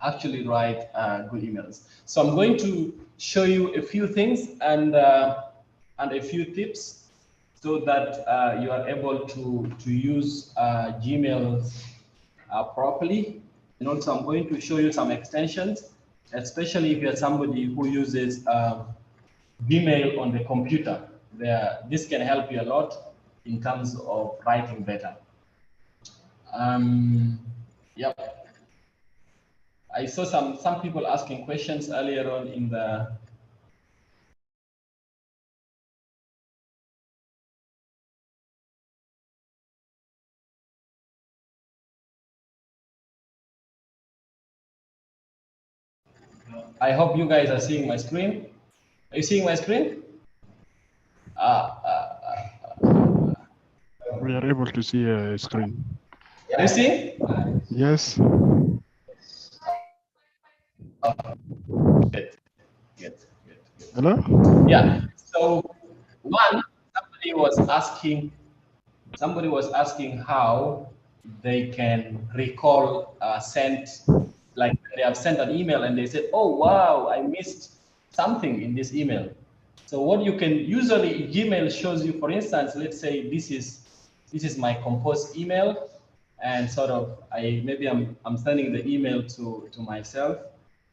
actually write good emails. So I'm going to show you a few things and a few tips so that you are able to use Gmail properly. And also I'm going to show you some extensions, especially if you're somebody who uses Gmail on the computer. This can help you a lot in terms of writing better. Yep. I saw some people asking questions earlier on in the I hope you guys are seeing my screen. Are you seeing my screen? We are able to see a screen. You see? Yes. Good. Hello? Yeah. So somebody was asking how they can recall sent, like they have sent an email and they said, oh wow, I missed something in this email. So what you can usually, Gmail shows you, for instance, let's say this is my composed email, and sort of I'm sending the email to myself.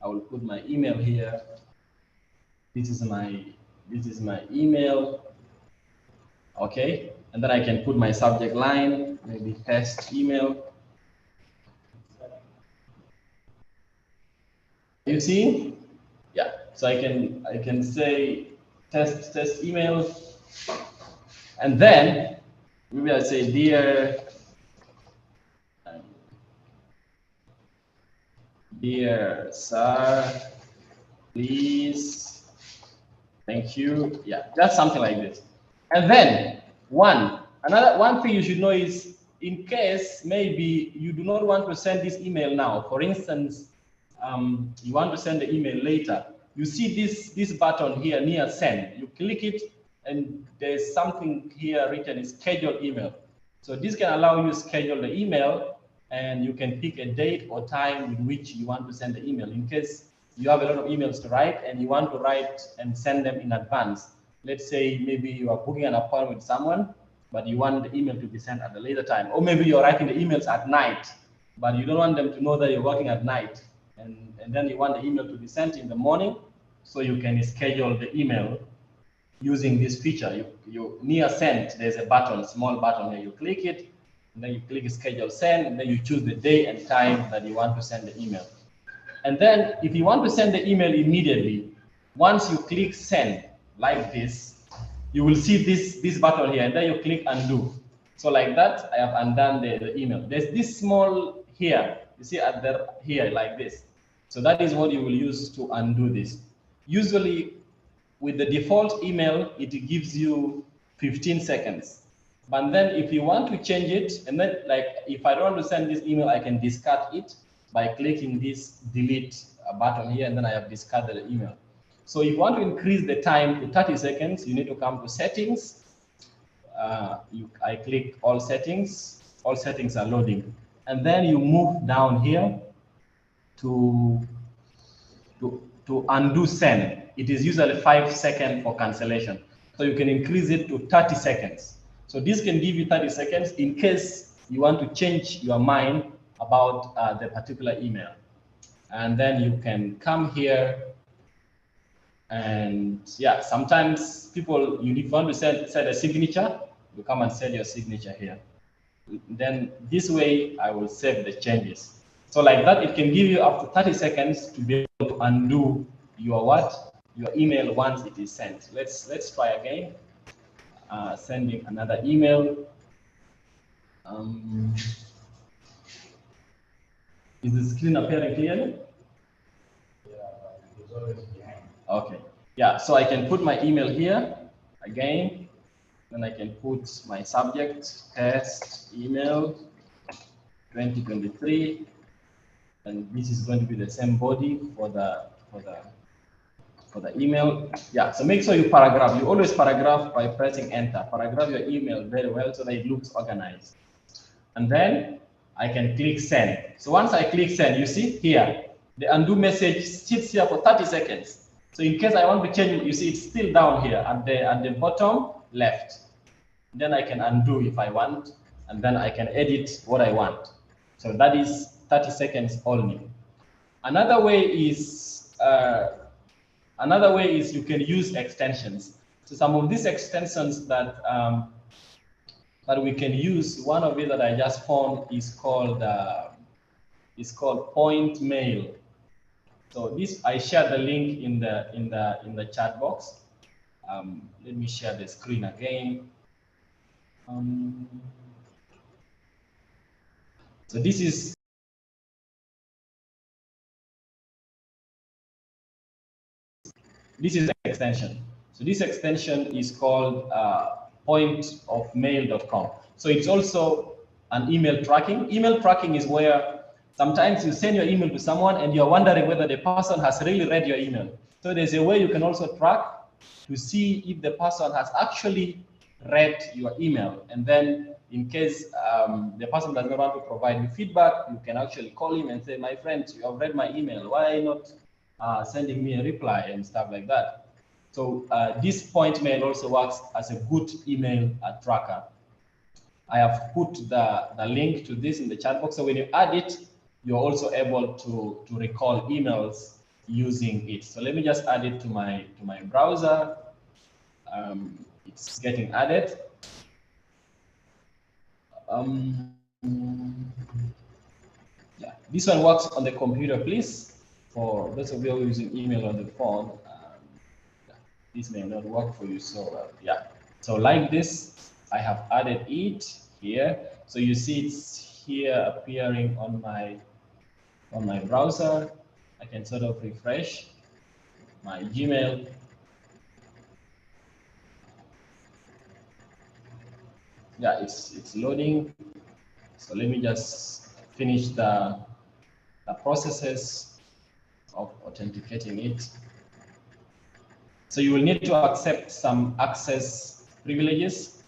I will put my email here. This is my email. Okay, and then I can put my subject line, maybe test email. You see? Yeah. So I can say test email, and then maybe I say dear sir, please, thank you. Yeah, that's something like this. And then another one thing you should know is, in case maybe you do not want to send this email now, for instance, you want to send the email later, you see this button here near send, you click it, and there's something here written schedule email. So this can allow you to schedule the email, and you can pick a date or time in which you want to send the email. In case you have a lot of emails to write and you want to write and send them in advance. Let's say maybe you are booking an appointment with someone, but you want the email to be sent at a later time. Or maybe you're writing the emails at night, but you don't want them to know that you're working at night. And then you want the email to be sent in the morning, so you can schedule the email using this feature. You near send, there's a button, small button here. You click it, and then you click schedule send, and then you choose the day and time that you want to send the email. And then if you want to send the email immediately, once you click send like this, you will see this button here, and then you click undo. So like that, I have undone the email. There's this small here, you see at the here like this. So that is what you will use to undo this. Usually with the default email, it gives you 15 seconds. But then if you want to change it, and then like if I don't want to send this email, I can discard it by clicking this delete button here, and then I have discarded the email. So if you want to increase the time to 30 seconds, you need to come to settings. I click all settings are loading. And then you move down here to undo send. It is usually 5 seconds for cancellation. So you can increase it to 30 seconds. So this can give you 30 seconds in case you want to change your mind about the particular email. And then you can come here, and yeah, sometimes people, you want to set a signature, you come and set your signature here. Then this way I will save the changes. So like that, it can give you up to 30 seconds to be able to undo your your email once it is sent. Let's try again. Sending another email. Is the screen appearing clearly? Okay. Yeah, so I can put my email here again. Then I can put my subject, test email 2023, and this is going to be the same body for the email. Yeah, so make sure you paragraph. You always paragraph by pressing enter. Paragraph your email very well so that it looks organized. And then I can click send. So once I click send, you see here, the undo message sits here for 30 seconds. So in case I want to change it, you see it's still down here at the bottom left. Then I can undo if I want, and then I can edit what I want. So that is 30 seconds only. Another way is you can use extensions. So some of these extensions that we can use, one of it that I just found is called Point Mail. So this, I shared the link in the chat box. Let me share the screen again. So this is the extension. So this extension is called pointofmail.com. So it's also an email tracking. Email tracking is where sometimes you send your email to someone and you're wondering whether the person has really read your email. So there's a way you can also track to see if the person has actually read your email. And then in case the person does not want to provide you feedback, you can actually call him and say, my friend, you have read my email. Why not sending me a reply and stuff like that? So this point mail also works as a good email tracker. I have put the link to this in the chat box. So when you add it, you're also able to recall emails using it. So let me just add it to my browser. It's getting added. Yeah, this one works on the computer, please. for those of you who are using email on the phone, this may not work for you. So yeah, so like this, I have added it here. So you see it's here appearing on my browser. I can sort of refresh my Gmail. Yeah, it's loading. So let me just finish the processes of authenticating it. So you will need to accept some access privileges,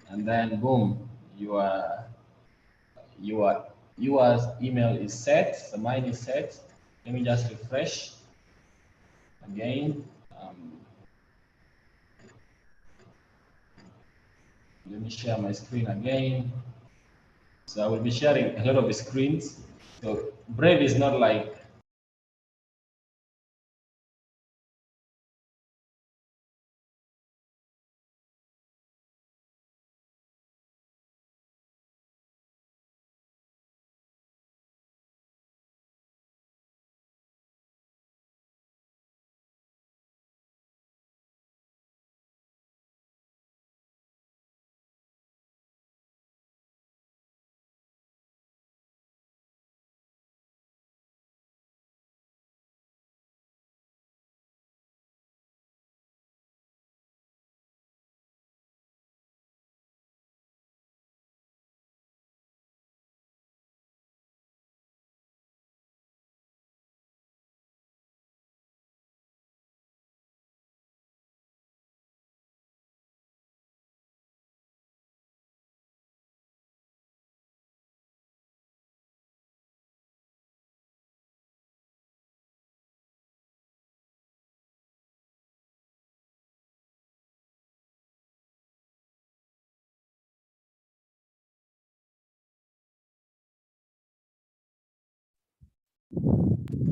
and then boom, your email is set. So mine is set. Let me just refresh again. Let me share my screen again. So I will be sharing a lot of screens. So Brave is not like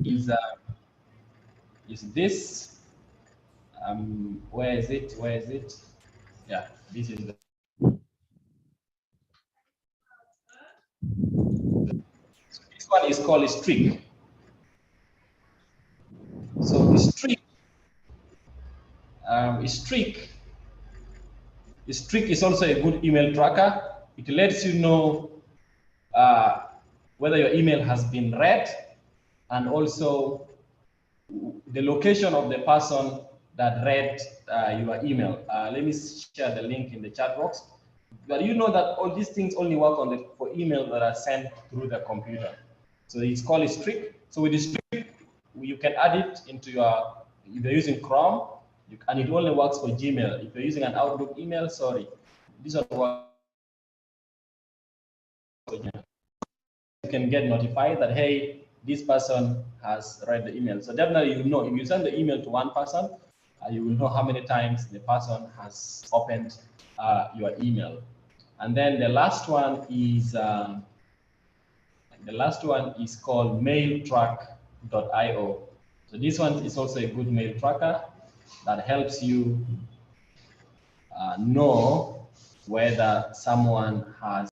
is this where is it? Yeah, this is the this one is called streak. So streak is also a good email tracker. It lets you know whether your email has been read, and also the location of the person that read your email. Let me share the link in the chat box. But you know that all these things only work for email that are sent through the computer. So it's called a streak. So with the streak, you can add it into your, if you're using Chrome, and it only works for Gmail. If you're using an Outlook email, sorry, this one works for Gmail. You can get notified that, hey, this person has read the email. So definitely you know, if you send the email to one person, you will know how many times the person has opened your email. And then the last one is called mailtrack.io. So this one is also a good mail tracker that helps you know whether someone has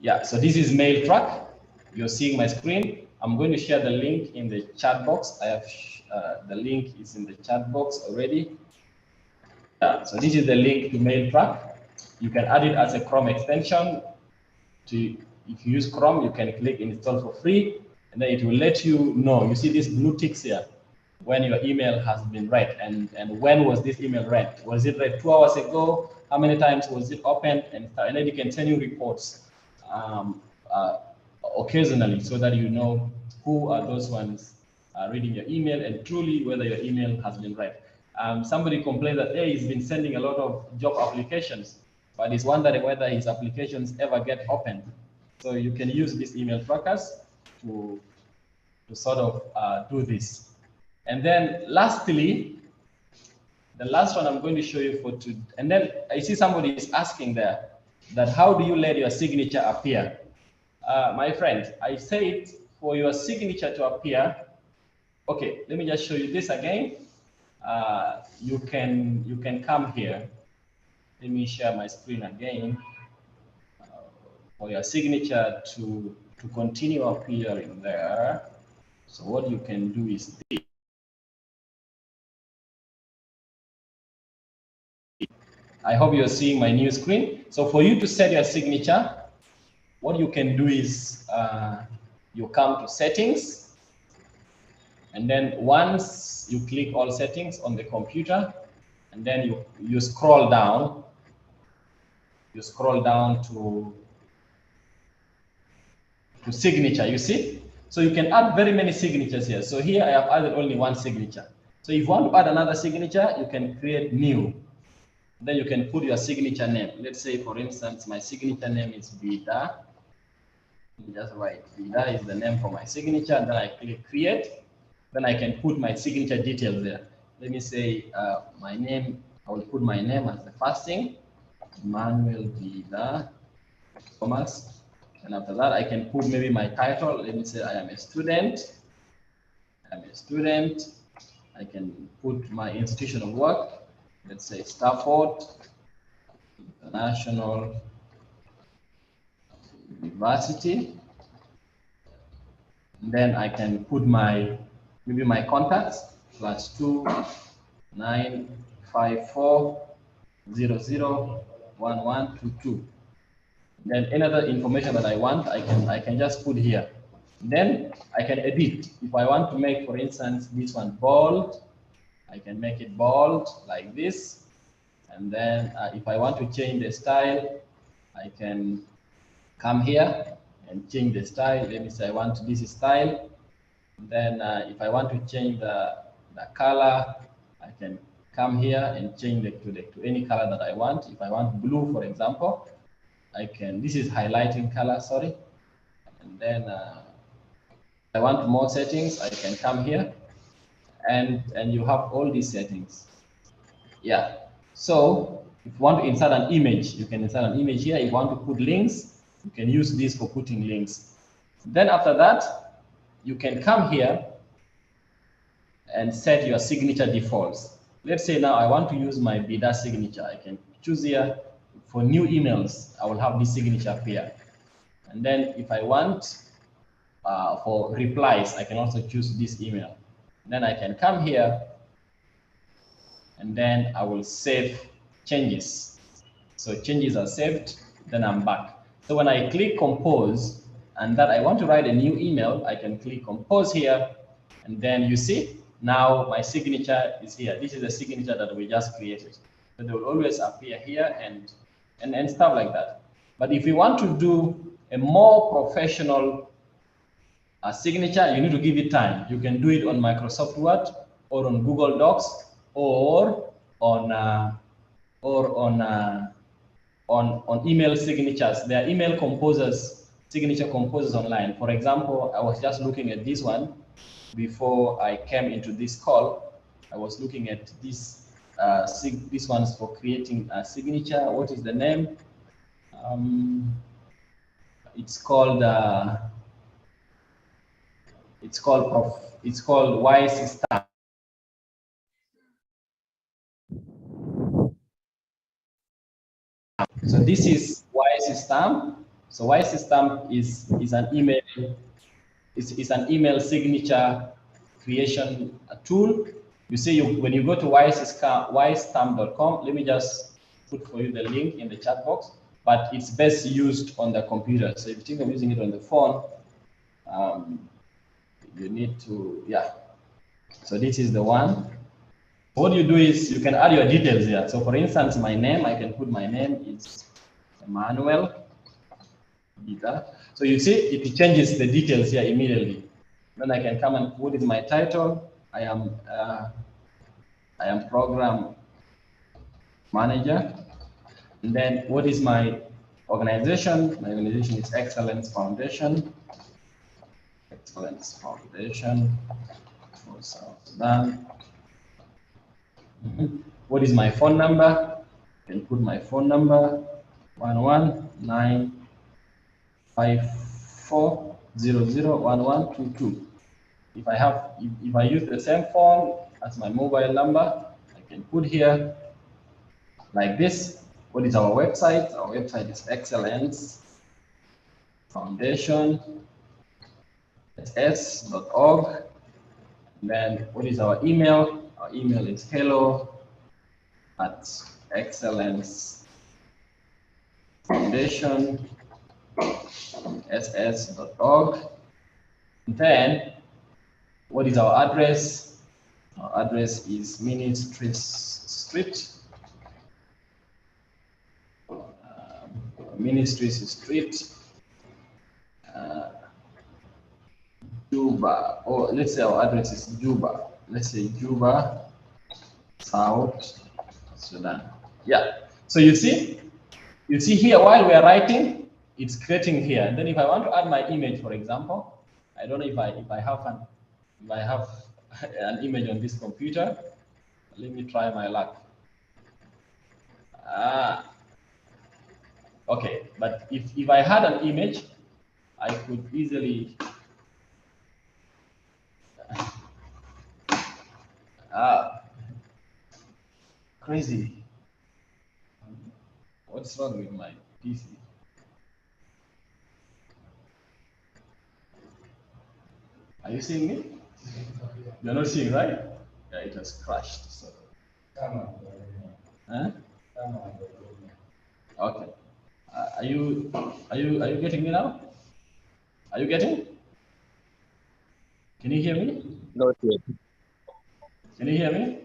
Yeah, so this is mail track. You're seeing my screen. I'm going to share the link in the chat box. I have the link is in the chat box already. Yeah, so this is the link to mail track. You can add it as a Chrome extension. If you use Chrome, you can click install for free, and then it will let you know. You see these blue ticks here when your email has been read, and when was this email read? Was it read 2 hours ago? How many times was it opened? And then you can send you reports occasionally, so that you know who are those ones reading your email, and truly whether your email has been read. Somebody complained that, hey, he's been sending a lot of job applications, but he's wondering whether his applications ever get opened. So you can use these email trackers to sort of do this. And then lastly, the last one I'm going to show you for today. And then I see somebody is asking there that how do you let your signature appear? My friend, I said for your signature to appear, okay, let me just show you this again. You can come here. Let me share my screen again. for your signature to continue appearing there. So what you can do is this. I hope you're seeing my new screen. So for you to set your signature, what you can do is you come to settings, and then once you click all settings on the computer, and then you scroll down. You scroll down to signature, you see? So you can add very many signatures here. So here I have added only one signature. So if you want to add another signature, you can create new. Then you can put your signature name. Let's say, for instance, my signature name is Vida. Just write Vida is the name for my signature. And then I click create. Then I can put my signature details there. Let me say my name. I will put my name as the first thing. Manuel Vida Thomas. And after that, I can put maybe my title. Let me say I am a student. I'm a student. I can put my institution of work. Let's say Stafford International University. And then I can put maybe my contacts +2 954 00 1122. Then any other information that I want, I can just put here. Then I can edit. If I want to make, for instance, this one bold, I can make it bold like this. And then if I want to change the style, I can come here and change the style. Let me say I want this style. And then if I want to change the color, I can come here and change it to any color that I want. If I want blue, for example, I can, this is highlighting color, sorry. And then if I want more settings, I can come here and you have all these settings. Yeah. So if you want to insert an image, you can insert an image here. If you want to put links, you can use this for putting links. Then after that, you can come here and set your signature defaults. Let's say now I want to use my Vida signature. I can choose here for new emails. I will have this signature appear. And then if I want for replies, I can also choose this email. And then I can come here and then I will save changes. So changes are saved, then I'm back. So when I click compose and that I want to write a new email, I can click compose here. And then you see, now my signature is here. This is the signature that we just created. So they will always appear here and stuff like that. But if you want to do a more professional signature, you need to give it time. You can do it on Microsoft Word or on Google Docs or on email signatures. There are email composers, signature composers online. For example, I was just looking at this one before I came into this call. I was looking at this. This one's for creating a signature. What is the name? It's called Wise Stamp. So this is Wise Stamp. So Wise Stamp is an email. It's an email signature creation tool. You see, when you go to wisestamp.com, let me just put for you the link in the chat box. But it's best used on the computer. So if you think of using it on the phone, you need to, yeah. So this is the one. What you do is you can add your details here. So for instance, my name, I can put my name is Emmanuel. So you see, it changes the details here immediately. Then I can come and put in my title. I am program manager. And then what is my organization? My organization is Excellence Foundation. Excellence Foundation for South Sudan. What is my phone number? I can put my phone number 11954001122. If I use the same phone as my mobile number, I can put here like this. What is our website? Our website is Excellence Foundation ss.org. Then what is our email? Our email is hello@excellencefoundation.ss.org. Then what is our address? Our address is Ministry Street. Ministries Street, Juba, or let's say our address is Juba. Let's say Juba, South Sudan. Yeah. So you see here while we are writing, it's creating here. And then if I want to add my image, for example, I don't know if I have an image on this computer. Let me try my luck. Okay, but if I had an image, I could easily crazy. What's wrong with my PC? Are you seeing me? You're not seeing, right? Yeah, it has crashed. So. Huh? Okay. Are you getting me now? Are you getting? Can you hear me? Not yet. Can you hear me?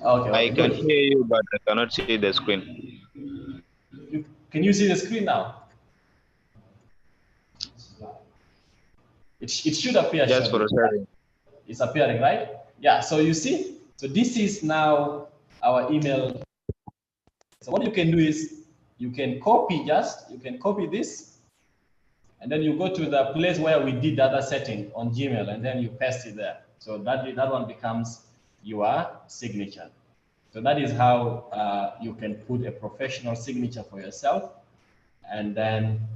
Okay. I can hear you, but I cannot see the screen. Can you see the screen now? It should appear. Just for a second. It's appearing, right? Yeah. So you see. So this is now our email. So what you can do is you can copy this, and then you go to the place where we did the other setting on Gmail, and then you paste it there. So that one becomes your signature. So that is how you can put a professional signature for yourself, and then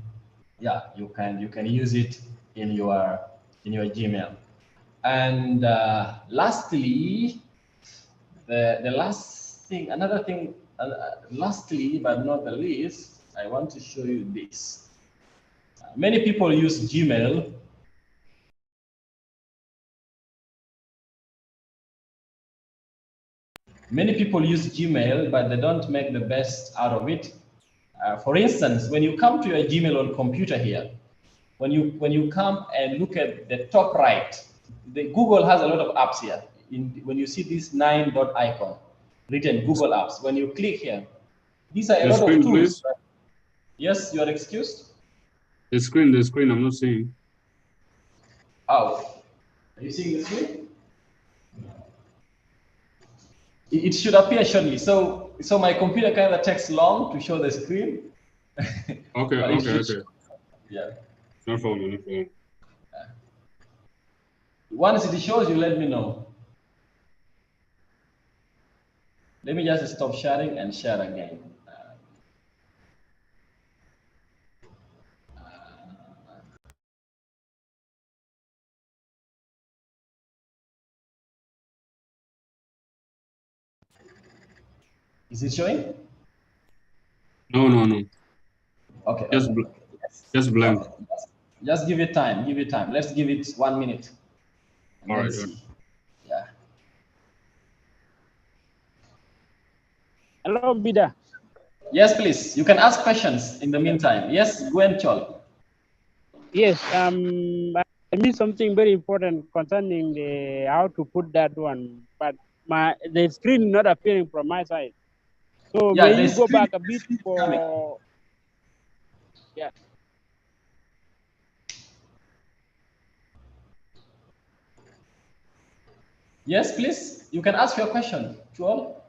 yeah, you can use it in your Gmail. And lastly, the last thing, another thing, lastly but not the least, I want to show you this. Many people use Gmail. Many people use Gmail, but they don't make the best out of it. For instance, when you come to your Gmail on computer here, when you come and look at the top right, Google has a lot of apps here. When you see this 9 dot icon written Google Apps, when you click here, these are a lot of tools. Please. Yes, you are excused. The screen, I'm not seeing. Oh, are you seeing the screen? It should appear shortly. So my computer kind of takes long to show the screen. Okay. Yeah. No problem. Once it shows you, let me know. Let me just stop sharing and share again. Is it showing? No. Okay. Just blank. Okay. Just give it time. Let's give it 1 minute. All right. See. Yeah. Hello, Bida. Yes, please. You can ask questions in the meantime. Yes, Gwen Chol. Yes, I missed something very important concerning how to put that one, but the screen not appearing from my side. So yeah, may you go back a bit for yeah. Yes, please. You can ask your question, Chol.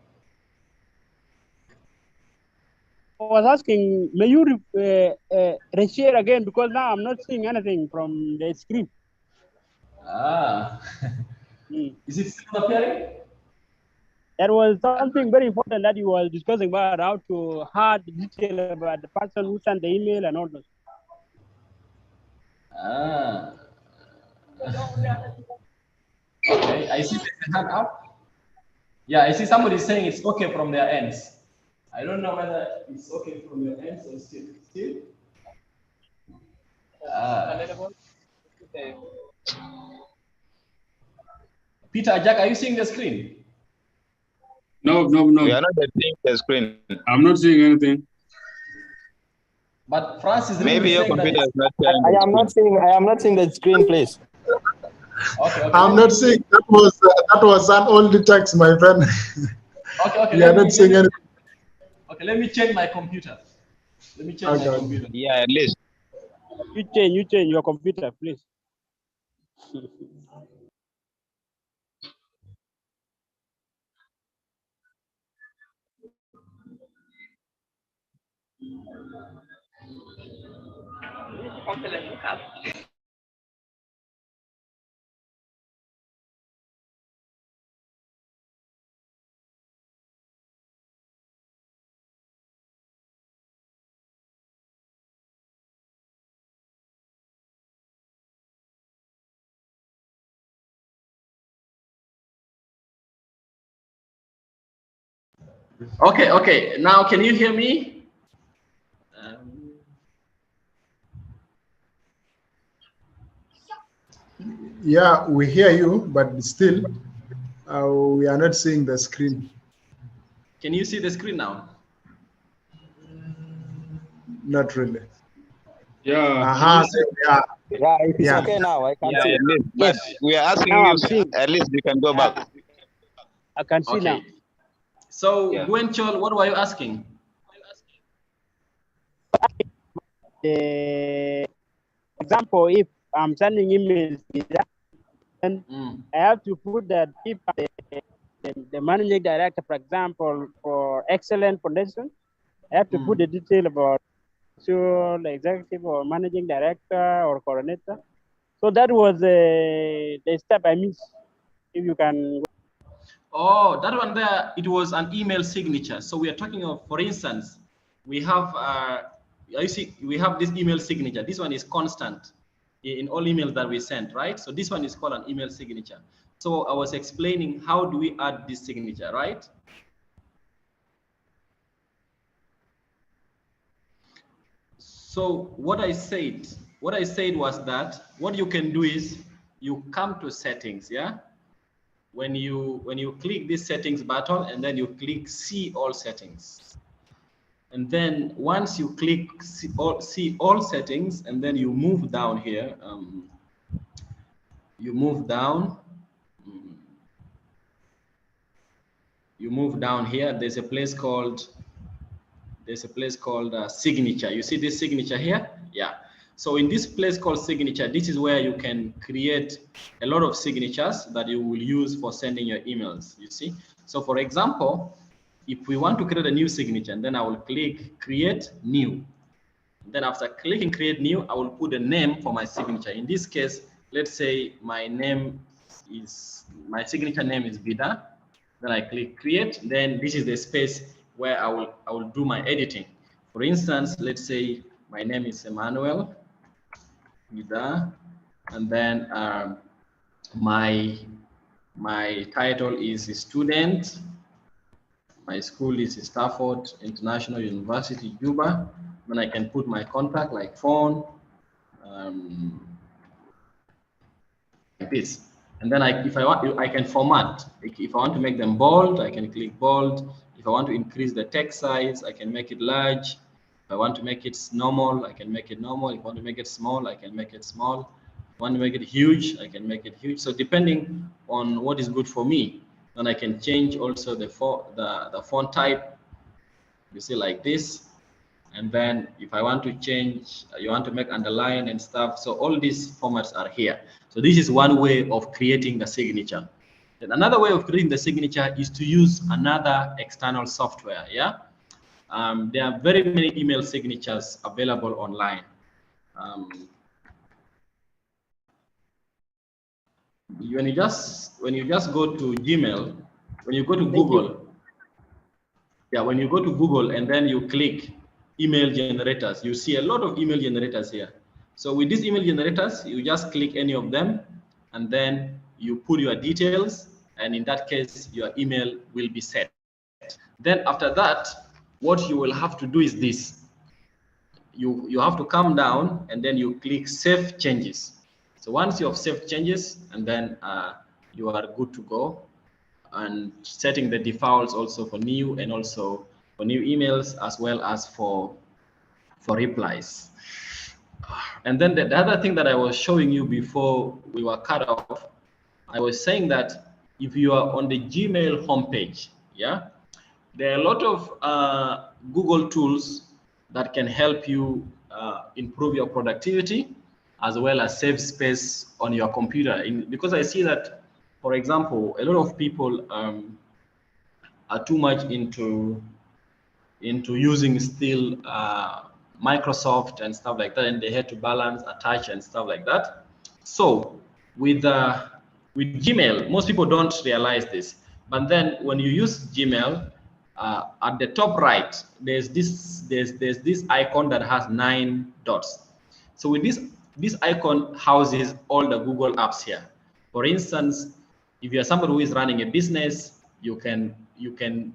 I was asking, may you reshare again, because now I'm not seeing anything from the screen. Is it still appearing? That was something very important that you were discussing about how to hard detail about the person who sent the email and all those. Okay, I see the hand up. Yeah, I see somebody saying it's okay from their ends. I don't know whether it's okay from your ends or still. Peter, Jack, are you seeing the screen? No. We are not seeing the screen. I'm not seeing anything. But Francis, Maybe your saying computer that is not I sharing the am not seeing. I am not seeing the screen, please. Okay. I'm not seeing. That was an old text, my friend. Okay. We are not seeing anything. Okay, let me change my computer. Let me change my computer. Yeah, at least. You change your computer, please. Okay. Now, can you hear me? Yeah, we hear you, but still, we are not seeing the screen. Can you see the screen now? Not really. Yeah. Yeah, it is okay now. I can see. At least, but we are asking Now you. I'm seeing. At least you can go back. I can see now. So, Gwen Chol, what were you asking? Example, if I'm sending emails, then I have to put that if the managing director, for example, for Excellent Foundation, I have to put the detail about the executive or managing director or coordinator. So that was the step I missed. If you can. Oh, that one there, it was an email signature. So we are talking of, for instance, we have, you see, we have this email signature. This one is constant in all emails that we send, right? So this one is called an email signature. So I was explaining how do we add this signature, right? So what I said was that what you can do is you come to settings, yeah? When you click this settings button and then you click see all settings. And then once you click see all settings and then you move down here, you move down here, there's a place called signature. You see this signature here? Yeah. So in this place called signature, this is where you can create a lot of signatures that you will use for sending your emails, you see? So for example, if we want to create a new signature, and then I will click create new. Then after clicking create new, I will put a name for my signature. In this case, let's say my signature name is Vida. Then I click create. Then this is the space where I will do my editing. For instance, let's say my name is Emmanuel Vida, and then my title is student. My school is Stafford International University, Juba. Then I can put my contact like phone, like this. And then if I want, I can format. If I want to make them bold, I can click bold. If I want to increase the text size, I can make it large. If I want to make it normal, I can make it normal. If I want to make it small, I can make it small. If I want to make it huge, I can make it huge. So depending on what is good for me, then I can change also the font type. You see, like this. And then if I want to change, you want to make underline and stuff. So all these formats are here. So this is one way of creating the signature. Then another way of creating the signature is to use another external software. Yeah, there are very many email signatures available online. When you just go to Gmail, when you go to Google, yeah, when you go to Google and then you click email generators, you see a lot of email generators here. So with these email generators, you just click any of them and then you put your details, and in that case, your email will be set. Then after that, what you will have to do is this. you have to come down and then you click Save Changes. So once you have saved changes, and then you are good to go. And setting the defaults also for new and also for new emails, as well as for replies. And then the other thing that I was showing you before we were cut off, I was saying that if you are on the Gmail homepage, yeah, there are a lot of Google tools that can help you improve your productivity as well as save space on your computer. Because I see that, for example, a lot of people are too much into using still Microsoft and stuff like that, and they had to balance, attach, and stuff like that. So with Gmail, most people don't realize this, but then when you use Gmail, at the top right, there's this icon that has 9 dots. So with this icon houses all the Google apps here. For instance, if you're somebody who is running a business, you can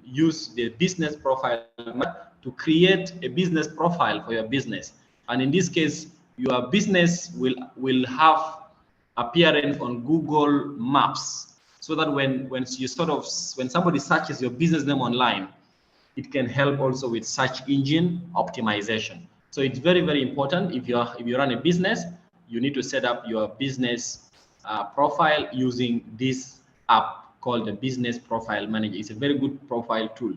use the business profile to create a business profile for your business. And in this case, your business will have appearance on Google Maps, so that when somebody searches your business name online, it can help also with search engine optimization. So it's very, very important. If you run a business, you need to set up your business profile using this app called the Business Profile Manager. It's a very good profile tool.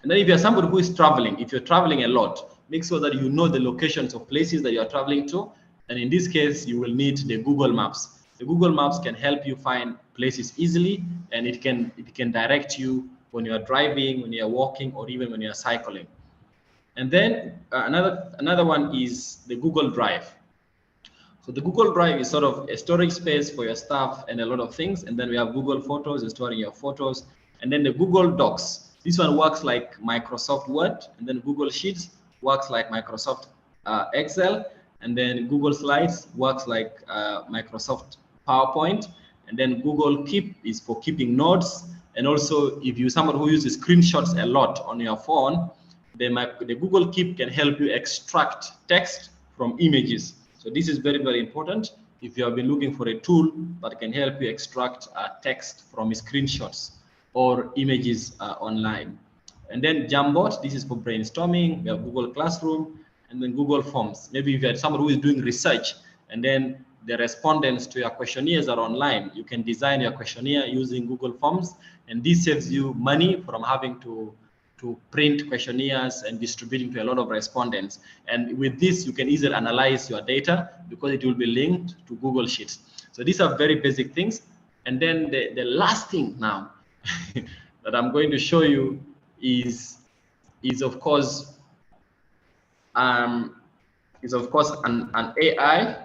And then if you're somebody who is traveling, if you're traveling a lot, make sure that you know the locations of places that you're traveling to. And in this case, you will need the Google Maps. The Google Maps can help you find places easily, and it can direct you when you're driving, when you're walking, or even when you're cycling. And then another one is the Google Drive. So the Google Drive is sort of a storage space for your stuff and a lot of things. And then we have Google Photos, storing your photos. And then the Google Docs. This one works like Microsoft Word. And then Google Sheets works like Microsoft Excel. And then Google Slides works like Microsoft PowerPoint. And then Google Keep is for keeping notes. And also, if you're someone who uses screenshots a lot on your phone, the Google Keep can help you extract text from images. So this is very, very important if you have been looking for a tool that can help you extract text from screenshots or images online. And then Jamboard, this is for brainstorming. We have Google Classroom, and then Google Forms. Maybe if you had somebody who is doing research, and then the respondents to your questionnaires are online, you can design your questionnaire using Google Forms, and this saves you money from having to print questionnaires and distributing to a lot of respondents. And with this, you can easily analyze your data because it will be linked to Google Sheets. So these are very basic things. And then the last thing now that I'm going to show you is of course an AI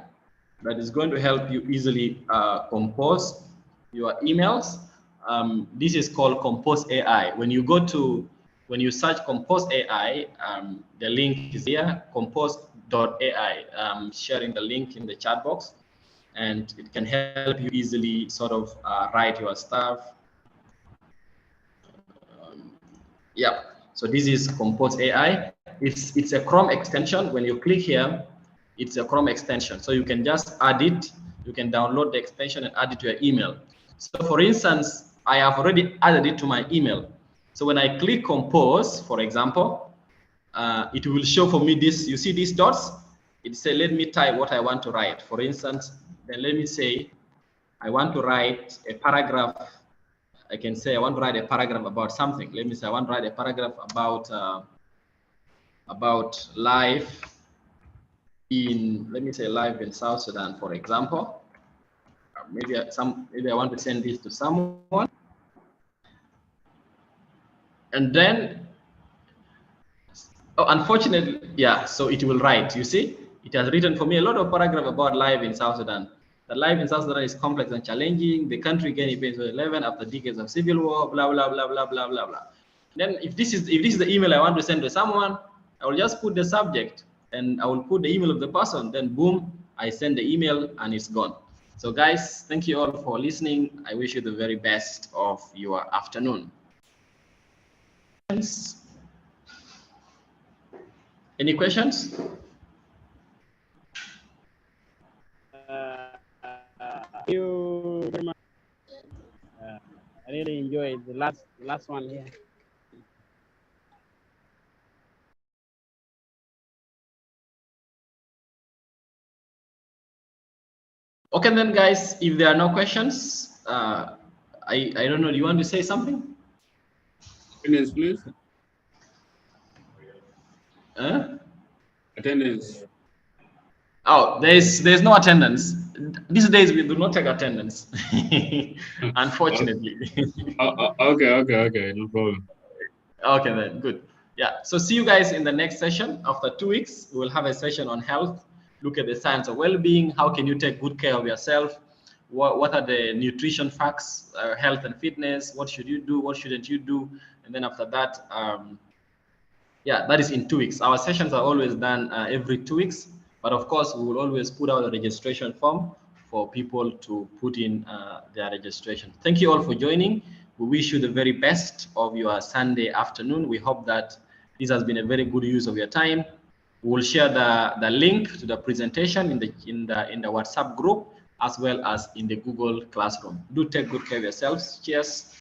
that is going to help you easily compose your emails. This is called Compose AI. When you search Compose AI, the link is here, compose.ai. I'm sharing the link in the chat box, and it can help you easily sort of write your stuff. Yeah, so this is Compose AI. It's a Chrome extension. When you click here, it's a Chrome extension. So you can just add it. You can download the extension and add it to your email. So for instance, I have already added it to my email. So when I click Compose, for example, it will show for me this. You see these dots? It says, let me type what I want to write. For instance, then let me say, I want to write a paragraph. I can say I want to write a paragraph about something. Let me say I want to write a paragraph about life in, let me say, life in South Sudan, for example. Maybe I want to send this to someone. And then, oh, unfortunately, yeah, so it will write. You see, it has written for me a lot of paragraph about life in South Sudan. The life in South Sudan is complex and challenging. The country gained independence in 2011 after decades of civil war, blah, blah, blah, blah, blah, blah, blah. Then if this is the email I want to send to someone, I will just put the subject and I will put the email of the person. Then boom, I send the email and it's gone. So guys, thank you all for listening. I wish you the very best of your afternoon. Any questions? last one here. Okay, then, guys, if there are no questions, I don't know. Do you want to say something? Attendance, please. Attendance. Oh, there's no attendance. These days we do not take attendance, unfortunately. Okay, no problem. Okay, then, good. Yeah, so see you guys in the next session. After 2 weeks, we will have a session on health, look at the science of well-being, how can you take good care of yourself, what are the nutrition facts, health and fitness, what should you do, what shouldn't you do, and then after that, yeah, that is in 2 weeks. Our sessions are always done every 2 weeks, but of course, we will always put out a registration form for people to put in their registration. Thank you all for joining. We wish you the very best of your Sunday afternoon. We hope that this has been a very good use of your time. We will share the link to the presentation in the WhatsApp group as well as in the Google Classroom. Do take good care of yourselves. Cheers.